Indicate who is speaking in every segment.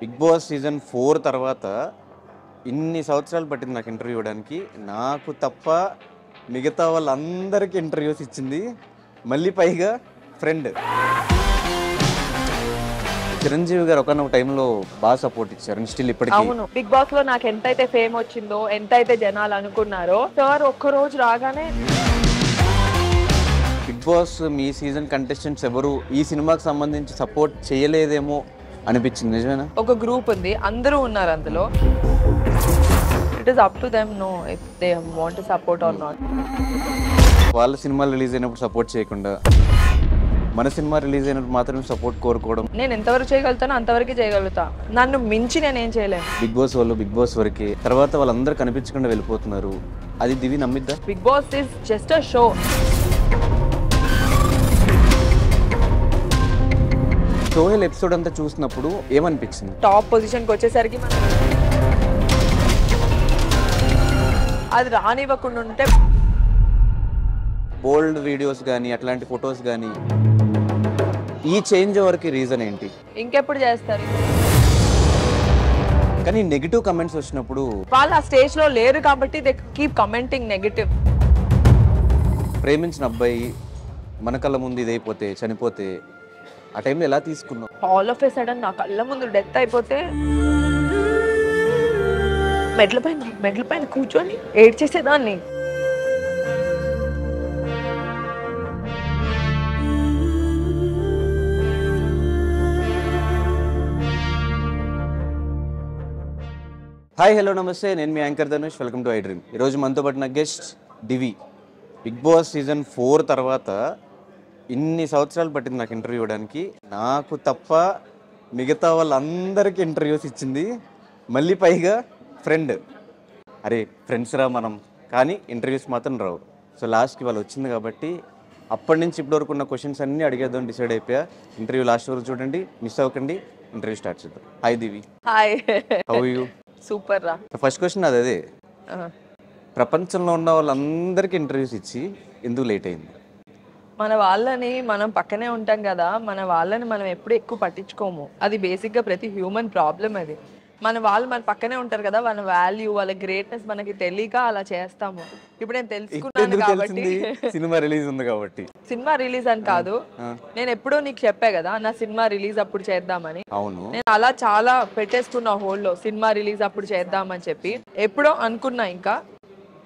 Speaker 1: Big Boss season 4 తర్వాత ఇన్ని సంవత్సరాలు పట్టింది నాకు ఇంటర్వ్యూ ఇవ్వడానికి. నాకు తప్ప మిగతా వాళ్ళందరికీ ఇంటర్వ్యూస్ ఇచ్చింది. మళ్ళీ పైగా ఫ్రెండ్. చిరంజీవి గారు ఒకనొక టైంలో బాగా సపోర్ట్ ఇచ్చారు. స్టిల్ ఇప్పటికీ.
Speaker 2: అవును, బిగ్ బాస్ లో నాకు ఎంతైతే ఫేమ్ వచ్చిందో, ఎంతైతే జనాలు అనుకున్నారో, సార్ ఒక్కరోజు రాగానే
Speaker 1: బిగ్ బాస్ మీ సీజన్ కంటెస్టెంట్స్ ఎవరు ఈ సినిమాకి సంబంధించి సపోర్ట్ చేయలేదేమో అనిపించింది. నిజమేనా?
Speaker 2: ఒక గ్రూప్ ఉంది, అందరూ ఉన్నారు అందులో. It is up to them no if they want to support or not.
Speaker 1: వాళ్ళ సినిమాలు రిలీజ్ అయినప్పుడు సపోర్ట్ చేయకుండా మన సినిమా రిలీజ్ అయినప్పుడు మాత్రమే సపోర్ట్ కోరుకోవడం.
Speaker 2: నేను ఎంతవరకు చేయగలుగుతానో అంతవరకు చేయగలుగుతా. నన్ను మించి నేనేం చేయలేను.
Speaker 1: బిగ్ బాస్ వాళ్ళు బిగ్ బాస్ వరకే, తర్వాత వాళ్ళందరూ కనిపించకుండా వెళ్ళిపోతున్నారు. అది దివి నమ్మిద్దా?
Speaker 2: Bigg Boss is just a show.
Speaker 1: Sohel episode అంతా చూసినప్పుడు ఏమనిపించింది?
Speaker 2: టాప్ పొజిషన్కి వచ్చేసరికి అది రానివ్వకుండా ఉంటే,
Speaker 1: బోల్డ్ వీడియోస్ కానీ అట్లాంటి ఫొటోస్ కానీ, ఈ చేంజ్ ఓవర్కి రీజన్ ఏంటి?
Speaker 2: ఇంకెప్పుడు చేస్తారు?
Speaker 1: కానీ నెగిటివ్ కమెంట్స్ వచ్చినప్పుడు
Speaker 2: వాళ్ళు ఆ స్టేజ్ లో లేరు కాబట్టి దే కీప్ కమెంటింగ్ నెగిటివ్.
Speaker 1: ప్రేమించిన అబ్బాయి మన కళ్ళ ముందు ఇదైపోతే, చనిపోతే ఆ టైంలో ఎలా తీసుకున్నావు?
Speaker 2: ఆల్ ఆఫ్ ఎ సడన్ నా కళ్ళ ముందు డెత్ అయిపోతే మెట్ల పైన కూర్చొని ఏడ్చేసేదాన్ని.
Speaker 1: హాయ్, హలో, నమస్తే. నేను మీ anchor Dhanush. Welcome to I dream. ఈరోజు మనతో పాటు నా guest Divi. Bigg Boss season 4 తర్వాత ఇన్ని సంవత్సరాలు పట్టింది నాకు ఇంటర్వ్యూ ఇవ్వడానికి. నాకు తప్ప మిగతా వాళ్ళందరికీ ఇంటర్వ్యూస్ ఇచ్చింది. మళ్ళీ పైగా ఫ్రెండ్. అరే ఫ్రెండ్స్ రా మనం, కానీ ఇంటర్వ్యూస్ మాత్రం రావు. సో లాస్ట్కి వాళ్ళు వచ్చింది కాబట్టి అప్పటి నుంచి ఇప్పటివరకు ఉన్న క్వశ్చన్స్ అన్నీ అడిగేద్దాం డిసైడ్ అయిపోయా. ఇంటర్వ్యూ లాస్ట్ వరకు చూడండి, మిస్ అవ్వకండి. ఇంటర్వ్యూ స్టార్ట్ చేద్దాం. Hi Divi,
Speaker 2: hi.
Speaker 1: How you?
Speaker 2: Super రా.
Speaker 1: ఫస్ట్ క్వశ్చన్ అదే. ప్రపంచంలో ఉన్న వాళ్ళందరికీ ఇంటర్వ్యూస్ ఇచ్చి ఎందుకు లేట్ అయింది?
Speaker 2: మన వాళ్ళని మనం పక్కనే ఉంటాం కదా, మన వాళ్ళని మనం ఎప్పుడు ఎక్కువ పట్టించుకోము. అది బేసిక్గా ప్రతి హ్యూమన్ ప్రాబ్లం. అది మన వాళ్ళు మన పక్కనే ఉంటారు కదా, వాళ్ళ వాల్యూ, వాళ్ళ గ్రేట్నెస్ మనకి తెలియక అలా చేస్తాము. ఇప్పుడు నేను తెలుసుకున్నాను కాబట్టి.
Speaker 1: సినిమా రిలీజ్ ఉంది కాబట్టి.
Speaker 2: సినిమా రిలీజ్ అని కాదు, నేను ఎప్పుడో నీకు చెప్పా కదా నా సినిమా రిలీజ్ అప్పుడు చేద్దామని.
Speaker 1: అవును,
Speaker 2: నేను అలా చాలా పెట్టేసుకున్నా హోల్డ్లో, సినిమా రిలీజ్ అప్పుడు చేద్దామని చెప్పి ఎప్పుడో అనుకున్నా. ఇంకా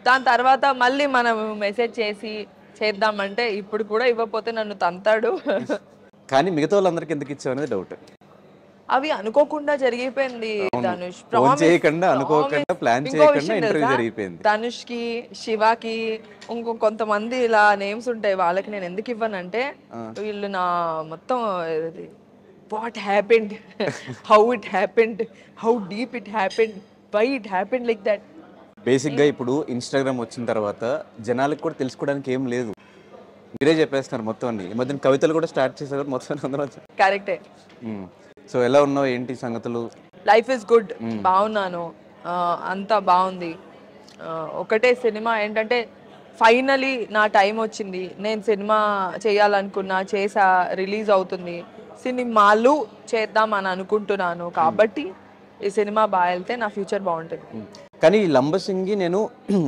Speaker 2: దాని తర్వాత మళ్ళీ మనం మెసేజ్ చేసి చేద్దామంటే ఇప్పుడు కూడా ఇవ్వకపోతే నన్ను తంతాడు.
Speaker 1: కానీ మిగతా వాళ్ళందరికీ ఎందుకు ఇచ్చావు అనేది డౌట్.
Speaker 2: అవి అనుకోకుండా జరిగిపోయింది ధనుష్.
Speaker 1: అనుకోకుండా ప్లాన్ చేయకుండా ఇంటర్వ్యూ జరిగిపోయింది.
Speaker 2: ధనుష్ కి, శివకి, కొంతమంది ఇలా నేమ్స్ ఉంటాయి, వాళ్ళకి నేను ఎందుకు ఇవ్వనంటే వీళ్ళు నా మొత్తం what happened, how it happened, how deep it happened, why it happened like that.
Speaker 1: బేసిక్గా ఇప్పుడు ఇన్స్టాగ్రామ్ వచ్చిన తర్వాత జనాలకు కూడా తెలుసుకోవడానికి ఏం లేదు, మీరే చెప్పేస్తున్నారు మొత్తం అన్ని. ఈ మధ్యన కవితలు కూడా స్టార్ట్ చేశారు మొత్తం అందరూ.
Speaker 2: కరెక్టే.
Speaker 1: సో ఎలా ఉన్నావు, ఏంటి సంగతులు?
Speaker 2: లైఫ్ ఇస్ గుడ్, బాగున్నాను, అంతా బాగుంది. ఒకటే సినిమా ఏంటంటే ఫైనలీ నా టైం వచ్చింది. నేను సినిమా చేయాలనుకున్నా, చేసా, రిలీజ్ అవుతుంది. సినిమాలు చేద్దామని అనుకుంటున్నాను కాబట్టి ఈ సినిమా బాగా వెళ్తే నా ఫ్యూచర్ బాగుంటుంది.
Speaker 1: కానీ లంబసింగి నేను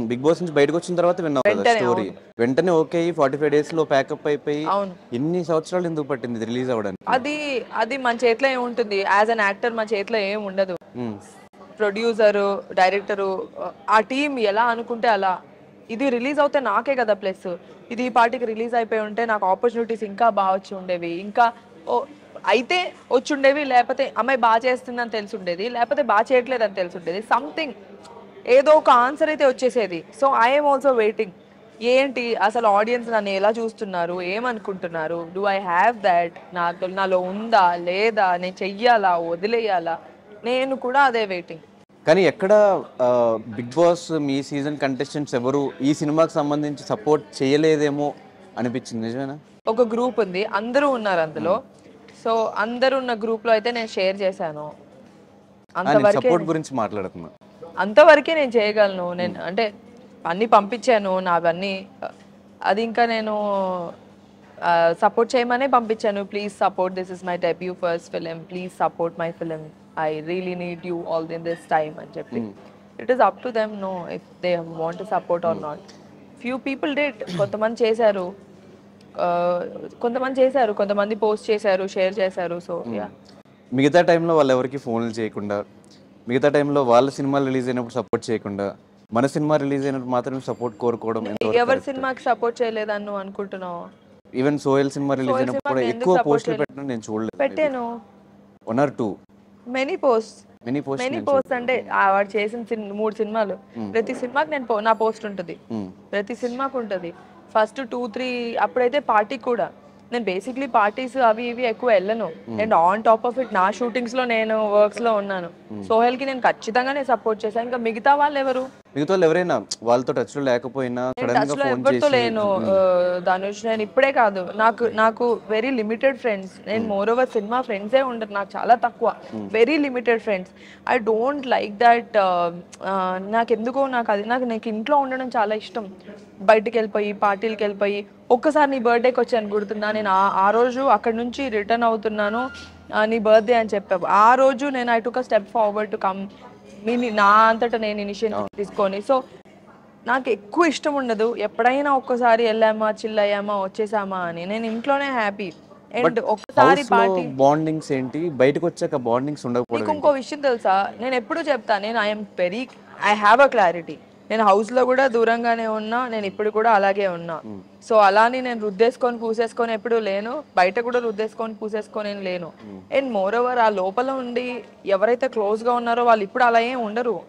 Speaker 1: బిగ్ బాస్ నుంచి బయటకు వచ్చిన తర్వాత విన్నాను స్టోరీ. వెంటనే ఓకే 45 days లో ప్యాకప్ అయిపోయి ఎన్ని సంవత్సరాలు ఎందుకు పట్టింది రిలీజ్ అవ్వడానికి?
Speaker 2: అది మన చేతిలో ఏముంటుంది? యాజ్ అన్ యాక్టర్ మన చేతిలో ఏం ఉండదు. ప్రొడ్యూసరు, డైరెక్టరు, ఆ టీం ఎలా అనుకుంటే అలా. ఇది రిలీజ్ అవుతే నాకే కదా ప్లస్. ఇది ఈ పార్టీకి రిలీజ్ అయిపోయి ఉంటే నాకు ఆపర్చునిటీస్ ఇంకా బాగా వచ్చి ఉండేవి, ఇంకా అయితే వచ్చి ఉండేవి. లేకపోతే అమ్మాయి బాగా చేస్తుందని తెలిసి ఉండేది, లేకపోతే బాగా చేయట్లేదు అని తెలిసి ఉండేది. సంథింగ్ ఏదో ఒక ఆన్సర్ అయితే వచ్చేసేది. So I'm also waiting. ఏంటి అసలు ఆడియన్స్ నన్ను ఎలా చూస్తున్నారు, ఏమనుకుంటున్నారు, డూ ఐ హ్యావ్ దాట్, నాలో ఉందా లేదా, నేను చెయ్యాలా వదిలేయాలా, నేను కూడా అదే వెయిటింగ్.
Speaker 1: కానీ ఎక్కడ బిగ్ బాస్ మీ సీజన్ కంటెస్టెంట్స్ ఎవరు ఈ సినిమాకి సంబంధించి సపోర్ట్ చేయలేదేమో అనిపించింది. నిజమేనా?
Speaker 2: ఒక గ్రూప్ ఉంది, అందరూ ఉన్నారు అందులో. సో అందరూ ఉన్న గ్రూప్లో అయితే నేను షేర్ చేశాను.
Speaker 1: సపోర్ట్ గురించి మాట్లాడుతున్నా,
Speaker 2: అంతవరకే నేను చేయగలను. నేను అంటే అన్నీ పంపించాను నావన్నీ. అది ఇంకా నేను సపోర్ట్ చేయమనే పంపించాను. Please support, this is my debut first film, please support my film I really need you all in this time అని చెప్పి it is up to them no if they want to support or not. Few people did, కొంతమంది చేశారు, కొంతమంది post చేశారు, share చేశారు. So
Speaker 1: మిగతా టైంలో వాళ్ళు ఎవరికి ఫోన్లు చేయకుండా, మిగతా టైంలో వాళ్ళ సినిమాలు రిలీజ్ అయినప్పుడు సపోర్ట్ చేయకుండా, మన సినిమా రిలీజ్ అయినప్పుడు మాత్రం సపోర్ట్ కోరుకోవడం
Speaker 2: ఎవరి సినిమాకి సపోర్ట్ చేయలేదని నువ్వు అనుకుంటున్నావు?
Speaker 1: ఈవెన్ సోహెల్ సినిమా రిలీజ్ అయినప్పుడు కూడా ఎక్కువ పోస్టులు పెట్టడం నేను చూడలేదు.
Speaker 2: పెట్టాను,
Speaker 1: 1 or 2
Speaker 2: మెనీ పోస్ట్ అంటే వాడు చేసిన 3 సినిమాలు, ప్రతి సినిమాకి నా పోస్ట్ ఉంటుంది, ప్రతి సినిమాకి ఉంటుంది. ఫస్ట్ 2-3 అప్పుడైతే పార్టీ కూడా, నేను బేసిక్లీ పార్టీస్ అవి ఇవి ఎక్కువ వెళ్ళను. And on top of it నా షూటింగ్స్ లో నేను వర్క్స్ లో ఉన్నాను. సోహెల్ కి నేను ఖచ్చితంగానే సపోర్ట్ చేశాను. ఇంకా మిగతా వాళ్ళు
Speaker 1: ఎవరైనా వాళ్ళతో టచ్ లో లేకపోయినా
Speaker 2: టచ్ లో ఎవరితో లేను ధనుష్. నేను ఇప్పుడే కాదు, నాకు వెరీ లిమిటెడ్ ఫ్రెండ్స్. నేను మోర్ ఓవర్ సినిమా ఫ్రెండ్సే ఉండరు నాకు, చాలా తక్కువ, very limited friends. I don't like that. నాకు ఇంట్లో ఉండడం చాలా ఇష్టం. బయటికి వెళ్ళిపోయి పార్టీలకి వెళ్ళిపోయి, ఒక్కసారి నీ బర్త్డేకి వచ్చాను గుర్తుందా, నేను ఆ రోజు అక్కడ నుంచి రిటర్న్ అవుతున్నాను, నీ బర్త్డే అని చెప్పావు. ఆ రోజు నేను I took a step forward to come, నా అంతటా నేను ఇనిషియేటివ్ తీసుకొని. సో నాకు ఎక్కువ ఇష్టం ఉండదు ఎప్పుడైనా ఒక్కసారి వెళ్ళామా, చిల్ అయ్యామా, వచ్చేసామా అని. నేను ఇంట్లోనే హ్యాపీ. అండ్ ఒక్కసారి పార్టీ
Speaker 1: బాండింగ్స్ ఏంటి, బయటకు వచ్చాక బాండింగ్స్ ఉండకపోవడం.
Speaker 2: నీకు ఇంకో విషయం తెలుసా, నేను ఎప్పుడు చెప్తా, నేను ఐ హ్యావ్ అ క్లారిటీ. నేను హౌస్ లో కూడా దూరంగానే ఉన్నా, నేను ఇప్పుడు కూడా అలాగే ఉన్నా. సో అలానే నేను రుద్దేసుకొని పూసేసుకొని ఎప్పుడు లేను, బయట కూడా రుద్దేసుకొని పూసేసుకొని లేను. అండ్ మోర్ ఓవర్ ఆ లోపల ఉండి ఎవరైతే క్లోజ్ గా ఉన్నారో వాళ్ళు ఇప్పుడు అలా ఏం ఉండరు.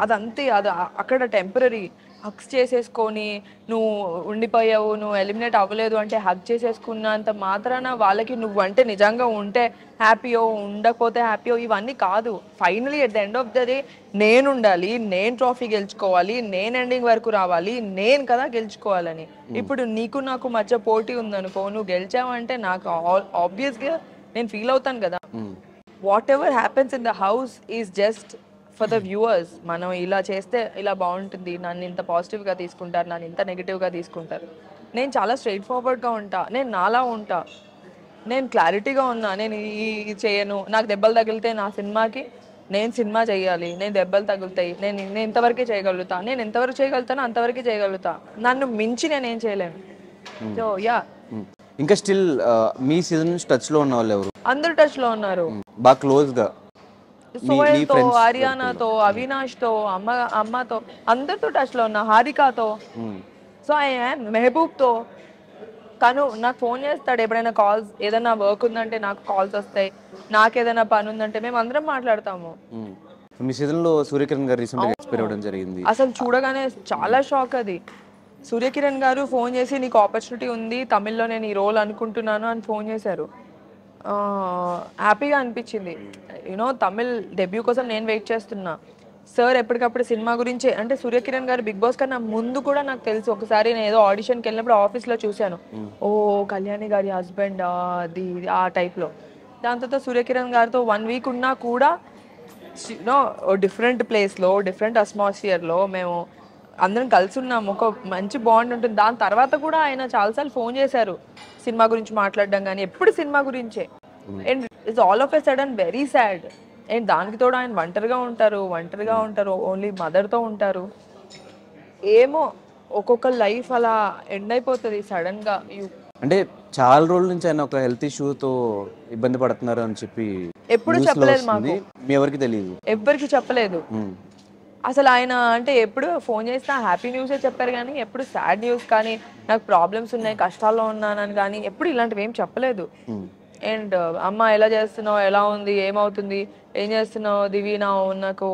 Speaker 2: అదంతే, అది అక్కడ టెంపరీ. హగ్స్ చేసేసుకొని నువ్వు ఉండిపోయావు, నువ్వు ఎలిమినేట్ అవ్వలేదు అంటే హగ్ చేసేసుకున్నంత మాత్రాన వాళ్ళకి నువ్వు అంటే నిజంగా ఉంటే హ్యాపీయో, ఉండకపోతే హ్యాపీయో ఇవన్నీ కాదు. Finally at the end of the day నేను ఉండాలి, నేను ట్రోఫీ గెలుచుకోవాలి, నేను ఎండింగ్ వరకు రావాలి, నేను కదా గెలుచుకోవాలని. ఇప్పుడు నీకు నాకు మధ్య పోటీ ఉందనుకో, నువ్వు గెలిచావంటే నాకు ఆబ్వియస్గా నేను ఫీల్ అవుతాను కదా. What ever happens in the house is just for the viewers. మనం ఇలా చేస్తే ఇలా బాగుంటుంది, నన్ను ఇంత పాజిటివ్గా తీసుకుంటారు, నన్ను ఇంత నెగిటివ్గా తీసుకుంటారు. నేను చాలా స్ట్రైట్ ఫార్వర్డ్గా ఉంటా, నేను నాలా ఉంటా, నేను క్లారిటీగా ఉన్నా. నేను ఈ చేయను, నాకు దెబ్బలు తగిలితే నా సినిమాకి నేను సినిమా చేయాలి, నేను దెబ్బలు తగులుతాయి, నేను ఇంతవరకే చేయగలుగుతా, నేను ఎంతవరకు చేయగలుగుతానో అంతవరకే చేయగలుగుతా, నన్ను మించి నేనేం చేయలేను. So yeah.
Speaker 1: ఇంకా స్టిల్ మీ సీజన్ నుంచి టచ్ లో ఉన్న వాళ్ళు ఎవరు?
Speaker 2: అందరు టచ్ లో ఉన్నారు,
Speaker 1: బాగా క్లోజ్ గా.
Speaker 2: సోహెల్తో, ఆర్యానాతో, అవినాష్తో, అమ్మతో, అందరితో టచ్ లో ఉన్నా, హారికాతో. సో మెహబూబ్తో, తను నాకు ఫోన్ చేస్తాడు ఎప్పుడైనా, కాల్స్ ఏదైనా వర్క్ ఉందంటే నాకు కాల్స్ వస్తాయి, నాకు ఏదైనా పని ఉందంటే మేము అందరం మాట్లాడతాము.
Speaker 1: మీ సీజన్ లో సూర్యకిరణ్ గారు రీసెంట్ గా ఎక్స్పైర్ అవ్వడం జరిగింది.
Speaker 2: అసలు చూడగానే చాలా షాక్. అది సూర్యకిరణ్ గారు ఫోన్ చేసి నీకు ఆపర్చునిటీ ఉంది తమిళ్లో, నేను ఈ రోల్ అనుకుంటున్నాను అని ఫోన్ చేశారు. హ్యాపీగా అనిపించింది. యూనో తమిళ్ డెబ్యూ కోసం నేను వెయిట్ చేస్తున్నా. సార్ ఎప్పటికప్పుడు సినిమా గురించి, అంటే సూర్యకిరణ్ గారు బిగ్ బాస్ కన్నా ముందు కూడా నాకు తెలుసు. ఒకసారి నేను ఏదో ఆడిషన్కి వెళ్ళినప్పుడు ఆఫీస్లో చూశాను, ఓ కళ్యాణి గారి హస్బెండ్ అది ఆ టైప్లో. దాని తర్వాత సూర్యకిరణ్ గారితో 1 week ఉన్నా కూడా యూనో డిఫరెంట్ ప్లేస్లో, డిఫరెంట్ అట్మాస్ఫియర్లో మేము అందరం కలిసి ఉన్నాము, ఒక మంచి బాండ్ ఉంటుంది. దాని తర్వాత కూడా ఆయన చాలాసార్లు ఫోన్ చేశారు సినిమా గురించి మాట్లాడడం, కానీ ఎప్పుడు సినిమా గురించే. And it's all of a sudden very sad. And దానికి తోడు ఆయన ఒంటరిగా ఉంటారు, ఓన్లీ మదర్తో ఉంటారు. ఏమో ఒక్కొక్క లైఫ్ అలా ఎండ్ అయిపోతుంది సడన్గా.
Speaker 1: అంటే చాలా రోజుల నుంచి ఆయన ఒక హెల్త్ ఇష్యూతో ఇబ్బంది పడుతున్నారు అని చెప్పి
Speaker 2: ఎప్పుడు చెప్పలేదు మాకు,
Speaker 1: మీ ఎవరికి తెలియదు,
Speaker 2: ఎవ్వరికి చెప్పలేదు అసలు. ఆయన అంటే ఎప్పుడు ఫోన్ చేసినా హ్యాపీ న్యూసే చెప్పారు, కానీ ఎప్పుడు సాడ్ న్యూస్ కానీ, నాకు ప్రాబ్లమ్స్ ఉన్నాయి, కష్టాల్లో ఉన్నానని కానీ ఎప్పుడు ఇలాంటివి ఏం చెప్పలేదు. అండ్ అమ్మ ఎలా చేస్తున్నావు, ఎలా ఉంది, ఏమవుతుంది, ఏం చేస్తున్నావు దివి, నాకు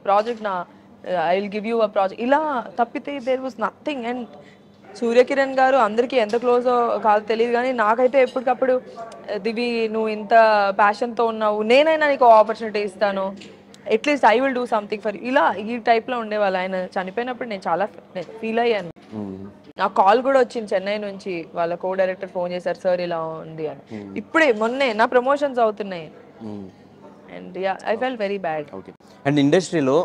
Speaker 2: project I will give you a project, ఇలా తప్పితే there was nothing. And Suryakiran గారు అందరికీ ఎంత క్లోజో కాదు తెలియదు, కానీ నాకైతే ఎప్పటికప్పుడు దివి నువ్వు ఇంత ప్యాషన్తో ఉన్నావు, నేనైనా నీకు ఆపర్చునిటీ ఇస్తాను, at least I will do something for, ఇలా ఈ టైప్లో ఉండేవాళ్ళు. ఆయన చనిపోయినప్పుడు నేను చాలా ఫీల్ అయ్యాను. నాకు కాల్ కూడా వచ్చింది చెన్నై నుంచి, వాళ్ళ కో డైరెక్టర్ ఫోన్ చేశారు, సార్ ఇలా ఉంది అని. ఇప్పుడే మొన్నే నా ప్రమోషన్స్ అవుతున్నాయి. And yeah I felt very bad.
Speaker 1: Okay. And ఇండస్ట్రీలో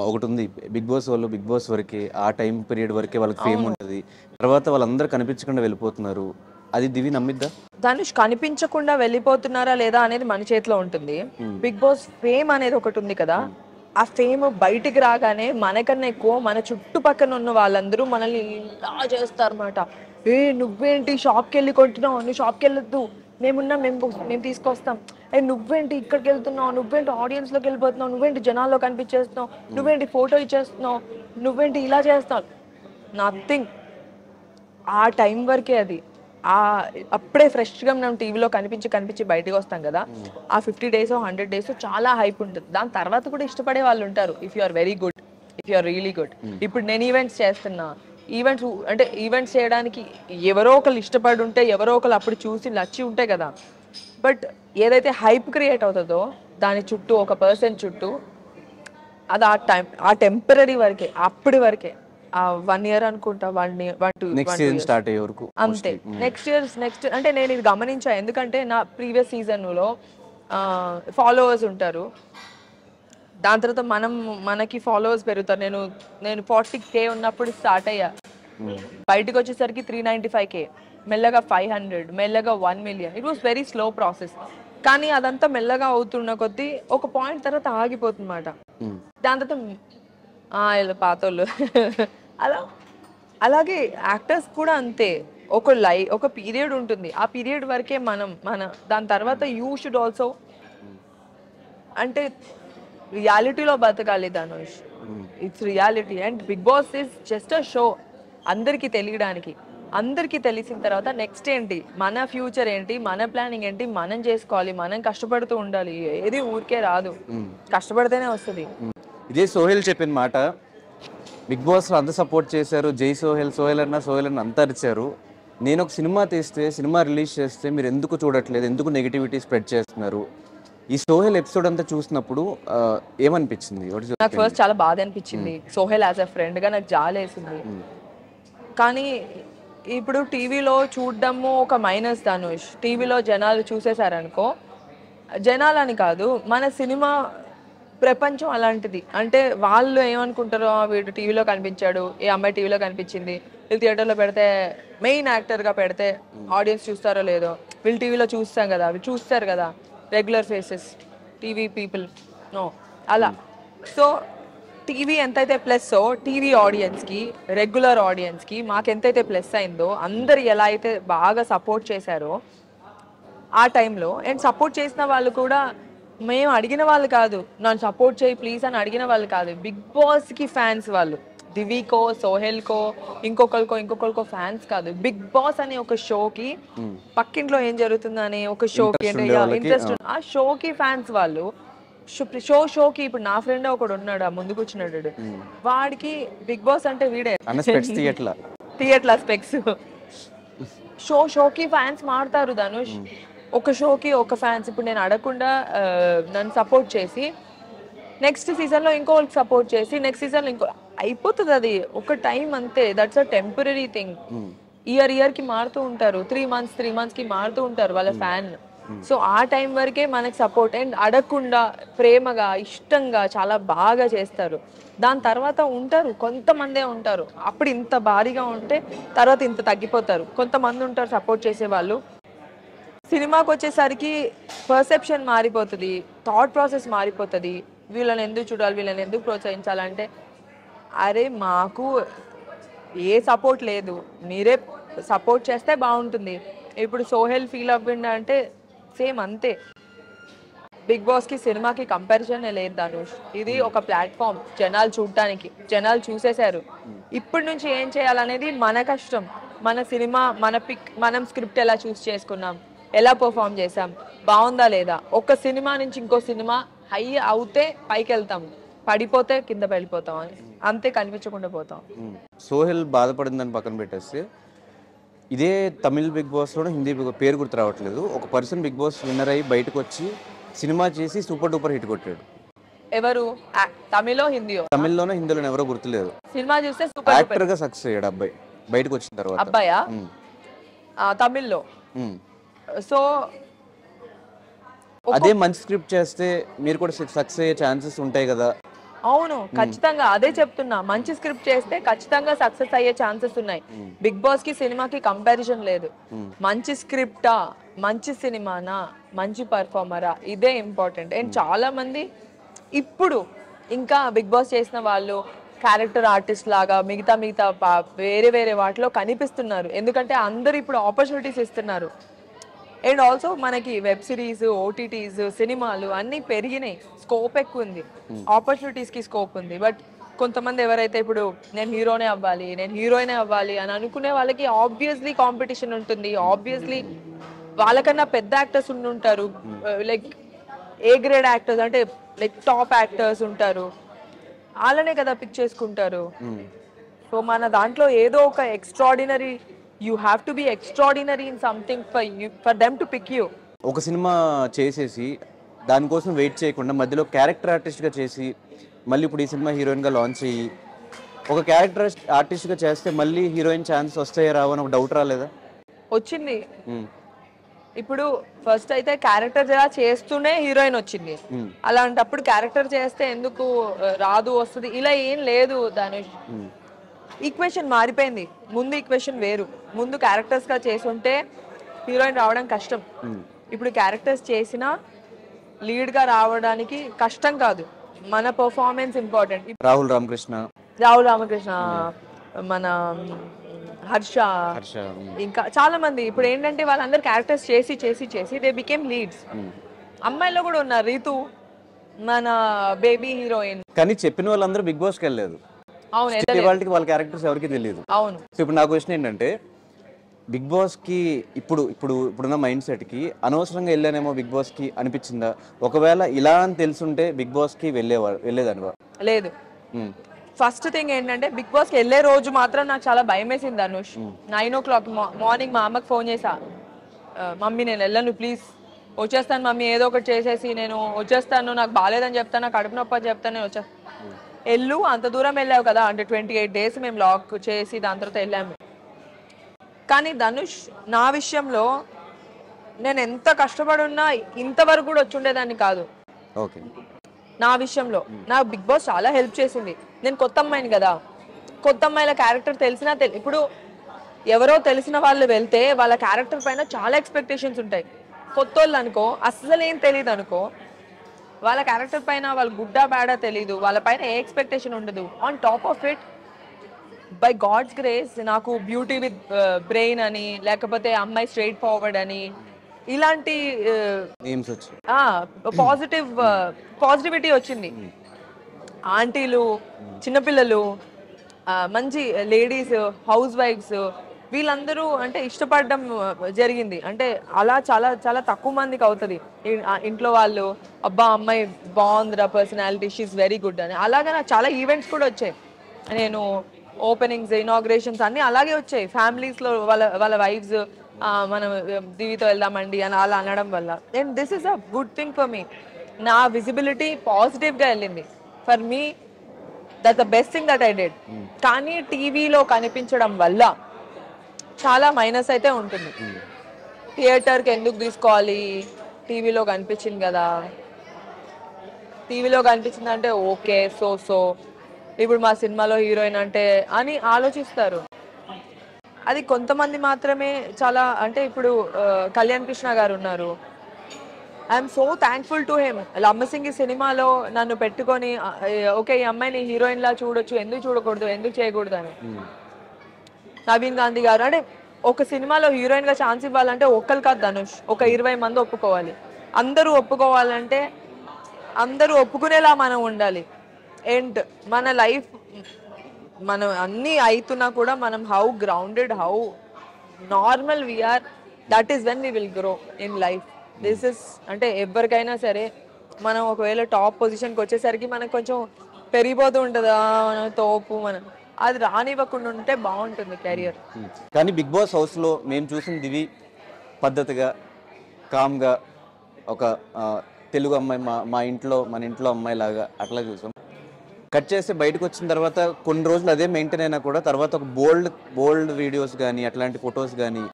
Speaker 1: ఒకటి ఉంది, బిగ్ బాస్ వాళ్ళు బిగ్ బాస్ వరకే, ఆ టైం పీరియడ్ వరకే వాళ్ళకి ఫేమ్ ఉంటుంది, తర్వాత వాళ్ళందరూ కనిపించకుండా వెళ్ళిపోతున్నారు. అది దివి నమ్మిద్దా?
Speaker 2: ధనుష్ కనిపించకుండా వెళ్ళిపోతున్నారా లేదా అనేది మన చేతిలో ఉంటుంది. బిగ్ బాస్ ఫేమ్ అనేది ఒకటి ఉంది కదా, ఆ ఫేమ్ బయటికి రాగానే మనకన్నా ఎక్కువ మన చుట్టుపక్కల ఉన్న వాళ్ళందరూ మనల్ని ఇలా చేస్తారన్నమాట. నువ్వేంటి షాప్కి వెళ్ళి కొంటున్నావు, నువ్వు షాప్కి వెళ్ళొద్దు, మేము తీసుకొస్తాం. నువ్వేంటి ఇక్కడికి వెళ్తున్నావు, నువ్వేంటి ఆడియన్స్లోకి వెళ్ళిపోతున్నావు, నువ్వేంటి జనాల్లో కనిపించేస్తున్నావు, నువ్వేంటి ఫోటో ఇచ్చేస్తున్నావు, నువ్వేంటి ఇలా చేస్తావు. నథింగ్. ఆ టైం వరకే అది. అప్పుడే ఫ్రెష్గా మనం టీవీలో కనిపించి బయటకు వస్తాం కదా, ఆ 50 days 100 days చాలా హైప్ ఉంటుంది. దాని తర్వాత కూడా ఇష్టపడే వాళ్ళు ఉంటారు, if you are very good, if you are really good. ఇప్పుడు నేను ఈవెంట్స్ చేస్తున్నా, ఈవెంట్స్ చేయడానికి ఎవరో ఒకరు ఇష్టపడి ఉంటే, ఎవరో ఒకరు అప్పుడు చూసి నచ్చి ఉంటాయి కదా. బట్ ఏదైతే హైప్ క్రియేట్ అవుతుందో దాని చుట్టూ ఒక పర్సన్ చుట్టూ, అది ఆ టెంపరీ వరకే, అప్పటి వరకే. 1 year అనుకుంటా, 1 year 1 to
Speaker 1: next season start అయ్యే వరకు
Speaker 2: అంతే. నెక్స్ట్ అంటే నేను ఇది గమనించా, ఎందుకంటే నా ప్రీవియస్ సీజన్లో ఫాలోవర్స్ ఉంటారు, దాని తర్వాత మనకి ఫాలోవర్స్ పెరుగుతారు. నేను 40K ఉన్నప్పుడు స్టార్ట్ అయ్యా, బయటకు వచ్చేసరికి 395K, మెల్లగా 500, మెల్లగా 1 million. It was very slow process. కానీ అదంతా మెల్లగా అవుతున్న కొద్దీ ఒక పాయింట్ తర్వాత ఆగిపోతుందన్నమాట. దాని తర్వాత పాతోళ్ళు అలాగే యాక్టర్స్ కూడా అంతే. ఒక పీరియడ్ ఉంటుంది, ఆ పీరియడ్ వరకే దాని తర్వాత యూ షుడ్ ఆల్సో అంటే రియాలిటీలో బతకాలి Dhanush. It's reality and Bigg Boss is just a show. అందరికీ తెలియడానికి, అందరికీ తెలిసిన తర్వాత నెక్స్ట్ ఏంటి, మన ఫ్యూచర్ ఏంటి, మన ప్లానింగ్ ఏంటి, మనం చేసుకోవాలి, మనం కష్టపడుతూ ఉండాలి. ఏది ఊరికే రాదు, కష్టపడితేనే వస్తుంది.
Speaker 1: ఇదే సోహెల్ చెప్పిన మాట. బిగ్ బాస్లో అంత సపోర్ట్ చేశారు, జై సోహెల్ అన్న అంతా అరిచారు. నేను ఒక సినిమా తీస్తే, సినిమా రిలీజ్ చేస్తే మీరు ఎందుకు చూడట్లేదు, ఎందుకు నెగిటివిటీ స్ప్రెడ్ చేస్తున్నారు? ఈ సోహెల్ ఎపిసోడ్ అంతా చూసినప్పుడు ఏమనిపించింది?
Speaker 2: నాకు ఫస్ట్ చాలా బాధ అనిపించింది. సోహెల్ యాజ్ అ ఫ్రెండ్గా నాకు జాలేసింది. కానీ ఇప్పుడు టీవీలో చూడడము ఒక మైనస్ ధనుష్. టీవీలో జనాలు చూసేశారనుకో, జనాలని కాదు, మన సినిమా ప్రపంచం అలాంటిది. అంటే వాళ్ళు ఏమనుకుంటారో, వీడు టీవీలో కనిపించాడు, ఏ అమ్మాయి టీవీలో కనిపించింది, వీళ్ళు థియేటర్లో పెడితే, మెయిన్ యాక్టర్గా పెడితే ఆడియన్స్ చూస్తారో లేదో, వీళ్ళు టీవీలో చూస్తాం కదా, వీళ్ళు చూస్తారు కదా, regular faces, TV people no అలా. సో టీవీ ఎంతైతే ప్లస్ టీవీ ఆడియన్స్కి, రెగ్యులర్ ఆడియన్స్కి మాకెంతైతే ప్లస్ అయిందో, అందరు ఎలా అయితే బాగా సపోర్ట్ చేశారో ఆ టైంలో, అండ్ సపోర్ట్ చేసిన వాళ్ళు కూడా మేము అడిగిన వాళ్ళు కాదు, నన్ను సపోర్ట్ చేయి ప్లీజ్ అని అడిగిన వాళ్ళు కాదు, బిగ్ బాస్కి ఫ్యాన్స్ వాళ్ళు. దివికో, సోహెల్కో, ఇంకొకరికో ఫ్యాన్స్ కాదు, బిగ్ బాస్ అనే ఒక షోకి, పక్కింట్లో ఏం జరుగుతుందని ఒక షోకి ఇంట్రెస్ట్, ఆ షోకి ఫ్యాన్స్ వాళ్ళు. షోకి ఇప్పుడు నా ఫ్రెండ్ ఒకడు ఉన్నాడు, ఆ ముందు కూర్చున్నాడు, వాడికి బిగ్ బాస్ అంటే వీడే థియేట్లా స్పెక్స్. షోకి ఫ్యాన్స్ మారుతారు ధనుష్. ఒక షోకి ఒక ఫ్యాన్స్. ఇప్పుడు నేను అడగకుండా నన్ను సపోర్ట్ చేసి నెక్స్ట్ సీజన్లో ఇంకోళ్ళకి సపోర్ట్ చేసి నెక్స్ట్ సీజన్లో ఇంకో అయిపోతుంది. అది ఒక టైం అంతే. That's a temporary thing. ఇయర్కి మారుతూ ఉంటారు, 3 monthsకి మారుతూ ఉంటారు వాళ్ళ ఫ్యాన్. సో ఆ టైం వరకే మనకి సపోర్ట్. అండ్ అడగకుండా ప్రేమగా ఇష్టంగా చాలా బాగా చేస్తారు. దాని తర్వాత ఉంటారు కొంతమందే ఉంటారు, అప్పుడు ఇంత భారీగా ఉంటే తర్వాత ఇంత తగ్గిపోతారు. కొంతమంది ఉంటారు సపోర్ట్ చేసేవాళ్ళు. సినిమాకి వచ్చేసరికి పర్సెప్షన్ మారిపోతుంది, థాట్ ప్రాసెస్ మారిపోతుంది. వీళ్ళని ఎందుకు చూడాలి, వీళ్ళని ఎందుకు ప్రోత్సహించాలంటే, అరే మాకు ఏ సపోర్ట్ లేదు, మీరే సపోర్ట్ చేస్తే బాగుంటుంది. ఇప్పుడు సోహెల్ ఫీల్ అవ్వండి అంటే సేమ్ అంతే. బిగ్ బాస్కి సినిమాకి కంపారిజన్ లేదు ధనుష్. ఇది ఒక ప్లాట్ఫామ్ జనాలు చూడటానికి. జనాలు చూసేశారు. ఇప్పటి నుంచి ఏం చేయాలనేది మన కష్టం. మన సినిమా, మన పిక్, మనం స్క్రిప్ట్ ఎలా చూస్ చేసుకున్నాం, ఎలా పర్ఫామ్ చేసాం, బాగుందా లేదా. ఒక సినిమా నుంచి ఇంకో సినిమా హై అవుతే పైకి వెళ్తాం, పడిపోతే కింద వెళ్ళిపోతాం, అంతే, కనిపించకుండా పోతాం.
Speaker 1: సోహెల్ బాధపడిందని పక్కన పెట్టేస్తే, ఇదే తమిళ్ బిగ్ బాస్లోనే హిందీ బిగ్ బాస్ పేరు గుర్తు రావట్లేదు, ఒక పర్సన్ బిగ్ బాస్ విన్నర్ అయ్యి బయటకు వచ్చి సినిమా చేసి సూపర్ డూపర్ హిట్ కొట్టాడు.
Speaker 2: ఎవరు? తమిళో హిందీయో?
Speaker 1: తమిళ్లోనో హిందీలోనో ఎవరో గుర్తులేదు.
Speaker 2: సినిమా చూస్తే సూపర్
Speaker 1: యాక్టర్ గా సక్సెస్ అయ్యాడు అబ్బాయి బయటకు వచ్చిన తర్వాత.
Speaker 2: అబ్బాయా? తమిళ్లో. సో
Speaker 1: అదే మంచి స్క్రిప్ట్ చేస్తే మీరు కూడా సక్సెస్ అయ్యే ఛాన్సెస్ ఉంటాయి కదా.
Speaker 2: అవును, ఖచ్చితంగా అదే చెప్తున్నా. మంచి స్క్రిప్ట్ చేస్తే ఖచ్చితంగా సక్సెస్ అయ్యే ఛాన్సెస్ ఉన్నాయి. బిగ్ బాస్ కి సినిమాకి కంపారిజన్ లేదు. మంచి స్క్రిప్టా, మంచి సినిమానా, మంచి పర్ఫార్మరా, ఇదే ఇంపార్టెంట్. అండ్ చాలా మంది ఇప్పుడు ఇంకా బిగ్ బాస్ చేసిన వాళ్ళు క్యారెక్టర్ ఆర్టిస్ట్ లాగా మిగతా మిగతా వేరే వేరే వాటిలో కనిపిస్తున్నారు. ఎందుకంటే అందరు ఇప్పుడు ఆపర్చునిటీస్ ఇస్తున్నారు. అండ్ ఆల్సో మనకి వెబ్ సిరీస్, ఓటీటీస్, సినిమాలు అన్నీ పెరిగినాయి. స్కోప్ ఎక్కువ ఉంది, ఆపర్చునిటీస్కి స్కోప్ ఉంది. బట్ కొంతమంది ఎవరైతే ఇప్పుడు నేను హీరోనే అవ్వాలి, నేను హీరోయినే అవ్వాలి అని అనుకునే వాళ్ళకి ఆబ్వియస్లీ కాంపిటీషన్ ఉంటుంది. ఆబ్వియస్లీ వాళ్ళకన్నా పెద్ద యాక్టర్స్ ఉంటారు, లైక్ ఏ గ్రేడ్ యాక్టర్స్ అంటే లైక్ టాప్ యాక్టర్స్ ఉంటారు. వాళ్ళనే కదా పిక్ చేసుకుంటారు. సో మన దాంట్లో ఏదో ఒక extraordinary, you have to be extraordinary in something for them to pick you.
Speaker 1: ఒక సినిమా చేసేసి దానికోసం వెయిట్ చేయకుండా మధ్యలో క్యారెక్టర్ ఆర్టిస్ట్గా చేసి మళ్ళీ ఇప్పుడు ఈ సినిమా హీరోయిన్గా లాంచ్ అయ్యి ఒక క్యారెక్టర్ ఆర్టిస్ట్గా చేస్తే మళ్ళీ హీరోయిన్ ఛాన్స్ వస్తాయో రావు అని ఒక డౌట్ రాలేదా?
Speaker 2: వచ్చింది. ఇప్పుడు ఫస్ట్ అయితే క్యారెక్టర్ చేస్తూనే హీరోయిన్ వచ్చింది. అలాంటప్పుడు క్యారెక్టర్ చేస్తే ఎందుకు రాదు వస్తుంది ఇలా ఏం లేదు ధనుష్. ఈక్వేషన్ మారిపోయింది. ముందు ఈక్వేషన్ వేరు. ముందు క్యారెక్టర్స్ గా చేసుంటే హీరోయిన్ రావడం కష్టం. ఇప్పుడు క్యారెక్టర్స్ చేసినా లీడ్ గా రావడానికి కష్టం కాదు, మన పర్ఫార్మెన్స్ ఇంపార్టెంట్.
Speaker 1: రాహుల్ రామకృష్ణ,
Speaker 2: మన హర్ష, ఇంకా చాలా మంది ఇప్పుడు ఏంటంటే వాళ్ళందరూ క్యారెక్టర్స్ చేసి చేసి చేసి దే బికేమ్ లీడ్స్. అమ్మాయిలో కూడా ఉన్నారు, రీతు మన బేబీ హీరోయిన్.
Speaker 1: కానీ చెప్పిన వాళ్ళందరూ బిగ్ బాస్కి వెళ్ళలేదు.
Speaker 2: అవును,
Speaker 1: వాళ్ళకి వాళ్ళ క్యారెక్టర్స్ ఎవరికి తెలియదు.
Speaker 2: అవును.
Speaker 1: సో ఇప్పుడు నా క్వశ్చన్ ఏంటంటే బిగ్ బాస్కి ఇప్పుడున్న మైండ్ సెట్కి అనవసరంగా వెళ్ళానేమో బిగ్ బాస్కి అనిపించిందా? ఒకవేళ ఇలా అని తెలుసుంటే బిగ్ బాస్కి వెళ్ళేదానివా?
Speaker 2: లేదు. ఫస్ట్ థింగ్ ఏంటంటే బిగ్ బాస్కి వెళ్ళే రోజు మాత్రం నాకు చాలా భయం వేసింది ధనుష్. 9 o'clock మార్నింగ్ మా అమ్మకి ఫోన్ చేసా, మమ్మీ నేను వెళ్ళను ప్లీజ్, వచ్చేస్తాను మమ్మీ, ఏదో ఒకటి చేసేసి నేను వచ్చేస్తాను, నాకు బాగాలేదని చెప్తాను, నాకు కడుపు నొప్పి అని చెప్తాను, నేను వచ్చేస్తాను. వెళ్ళు, అంత దూరం వెళ్ళావు కదా అంటే 28 days మేము లాక్ చేసి దాని తర్వాత వెళ్ళాము. కానీ ధనుష్ నా విషయంలో నేను ఎంత కష్టపడున్నా ఇంతవరకు కూడా వచ్చుండేదాన్ని కాదు.
Speaker 1: ఓకే,
Speaker 2: నా విషయంలో నాకు బిగ్ బాస్ చాలా హెల్ప్ చేసింది. నేను కొత్త అమ్మాయిని కదా, కొత్త అమ్మాయిల క్యారెక్టర్ తెలిసినా ఇప్పుడు ఎవరో తెలిసిన వాళ్ళు వెళ్తే వాళ్ళ క్యారెక్టర్ పైన చాలా ఎక్స్పెక్టేషన్స్ ఉంటాయి. కొత్త వాళ్ళు అనుకో, అస్సలు ఏం తెలియదు అనుకో, వాళ్ళ క్యారెక్టర్ పైన వాళ్ళు గుడ్డా బ్యాడా తెలీదు, వాళ్ళ పైన ఏ ఎక్స్పెక్టేషన్ ఉండదు. On top of it by God's grace నాకు బ్యూటీ విత్ బ్రెయిన్ అని, లేకపోతే అమ్మాయి స్ట్రైట్ ఫార్వర్డ్ అని, ఇలాంటి పాజిటివిటీ వచ్చింది. ఆంటీలు, చిన్నపిల్లలు, మంచి లేడీస్, హౌస్ వైఫ్స్, వీళ్ళందరూ అంటే ఇష్టపడడం జరిగింది. అంటే అలా చాలా చాలా తక్కువ మందికి అవుతుంది ఇంట్లో వాళ్ళు, అబ్బా అమ్మాయి బాగుందిరా, పర్సనాలిటీ, షీఈస్ వెరీ గుడ్ అని. అలాగే నాకు చాలా ఈవెంట్స్ కూడా వచ్చాయి. నేను ఓపెనింగ్స్, ఇనాగ్రేషన్స్ అన్నీ అలాగే వచ్చాయి. ఫ్యామిలీస్లో వాళ్ళ వైఫ్స్ మనం దివితో వెళ్దామండి అని అలా అనడం వల్ల. And this is a good thing for me. నా విజిబిలిటీ పాజిటివ్గా వెళ్ళింది. For me that the best thing that I did. కానీ టీవీలో కనిపించడం వల్ల చాలా మైనస్ అయితే ఉంటుంది. థియేటర్కి ఎందుకు తీసుకోవాలి, టీవీలో కనిపించింది కదా, టీవీలో కనిపించింది అంటే ఓకే సో ఇప్పుడు మా సినిమాలో హీరోయిన్ అంటే అని ఆలోచిస్తారు. అది కొంతమంది మాత్రమే. చాలా అంటే ఇప్పుడు కళ్యాణ్ కృష్ణ గారు ఉన్నారు, I'm so thankful to him. Lammasingi సినిమాలో నన్ను పెట్టుకొని ఓకే ఈ అమ్మాయిని హీరోయిన్ లా చూడొచ్చు, ఎందుకు చూడకూడదు, ఎందుకు చేయకూడదు అని. నవీన్ గాంధీ గారు అంటే ఒక సినిమాలో హీరోయిన్ గా ఛాన్స్ ఇవ్వాలంటే ఒక్కరు కాదు ధనుష్, ఒక 20 మంది ఒప్పుకోవాలి. అందరూ ఒప్పుకోవాలంటే అందరూ ఒప్పుకునేలా మనం ఉండాలి. అండ్ మన లైఫ్ మనం అన్నీ అవుతున్నా కూడా మనం how grounded, how normal we are, that is when we will grow in life. This is అంటే ఎవరికైనా సరే మనం ఒకవేళ టాప్ పొజిషన్కి వచ్చేసరికి మనకు కొంచెం పెరిగిపోతూ ఉంటుంది, తోపు మనం అది రానివ్వకుండా ఉంటే బాగుంటుంది కెరియర్.
Speaker 1: కానీ బిగ్ బాస్ హౌస్లో మేము చూసిన దివి పద్ధతిగా, కామ్గా, ఒక తెలుగు అమ్మాయి, మన ఇంట్లో అమ్మాయి లాగా అట్లా చూసాం. కట్ చేసి బయటకు వచ్చిన తర్వాత కొన్ని రోజులు అదే మెయింటైన్ అయినా కూడా తర్వాత ఒక బోల్డ్ వీడియోస్ కానీ అట్లాంటి ఫొటోస్ కానీ,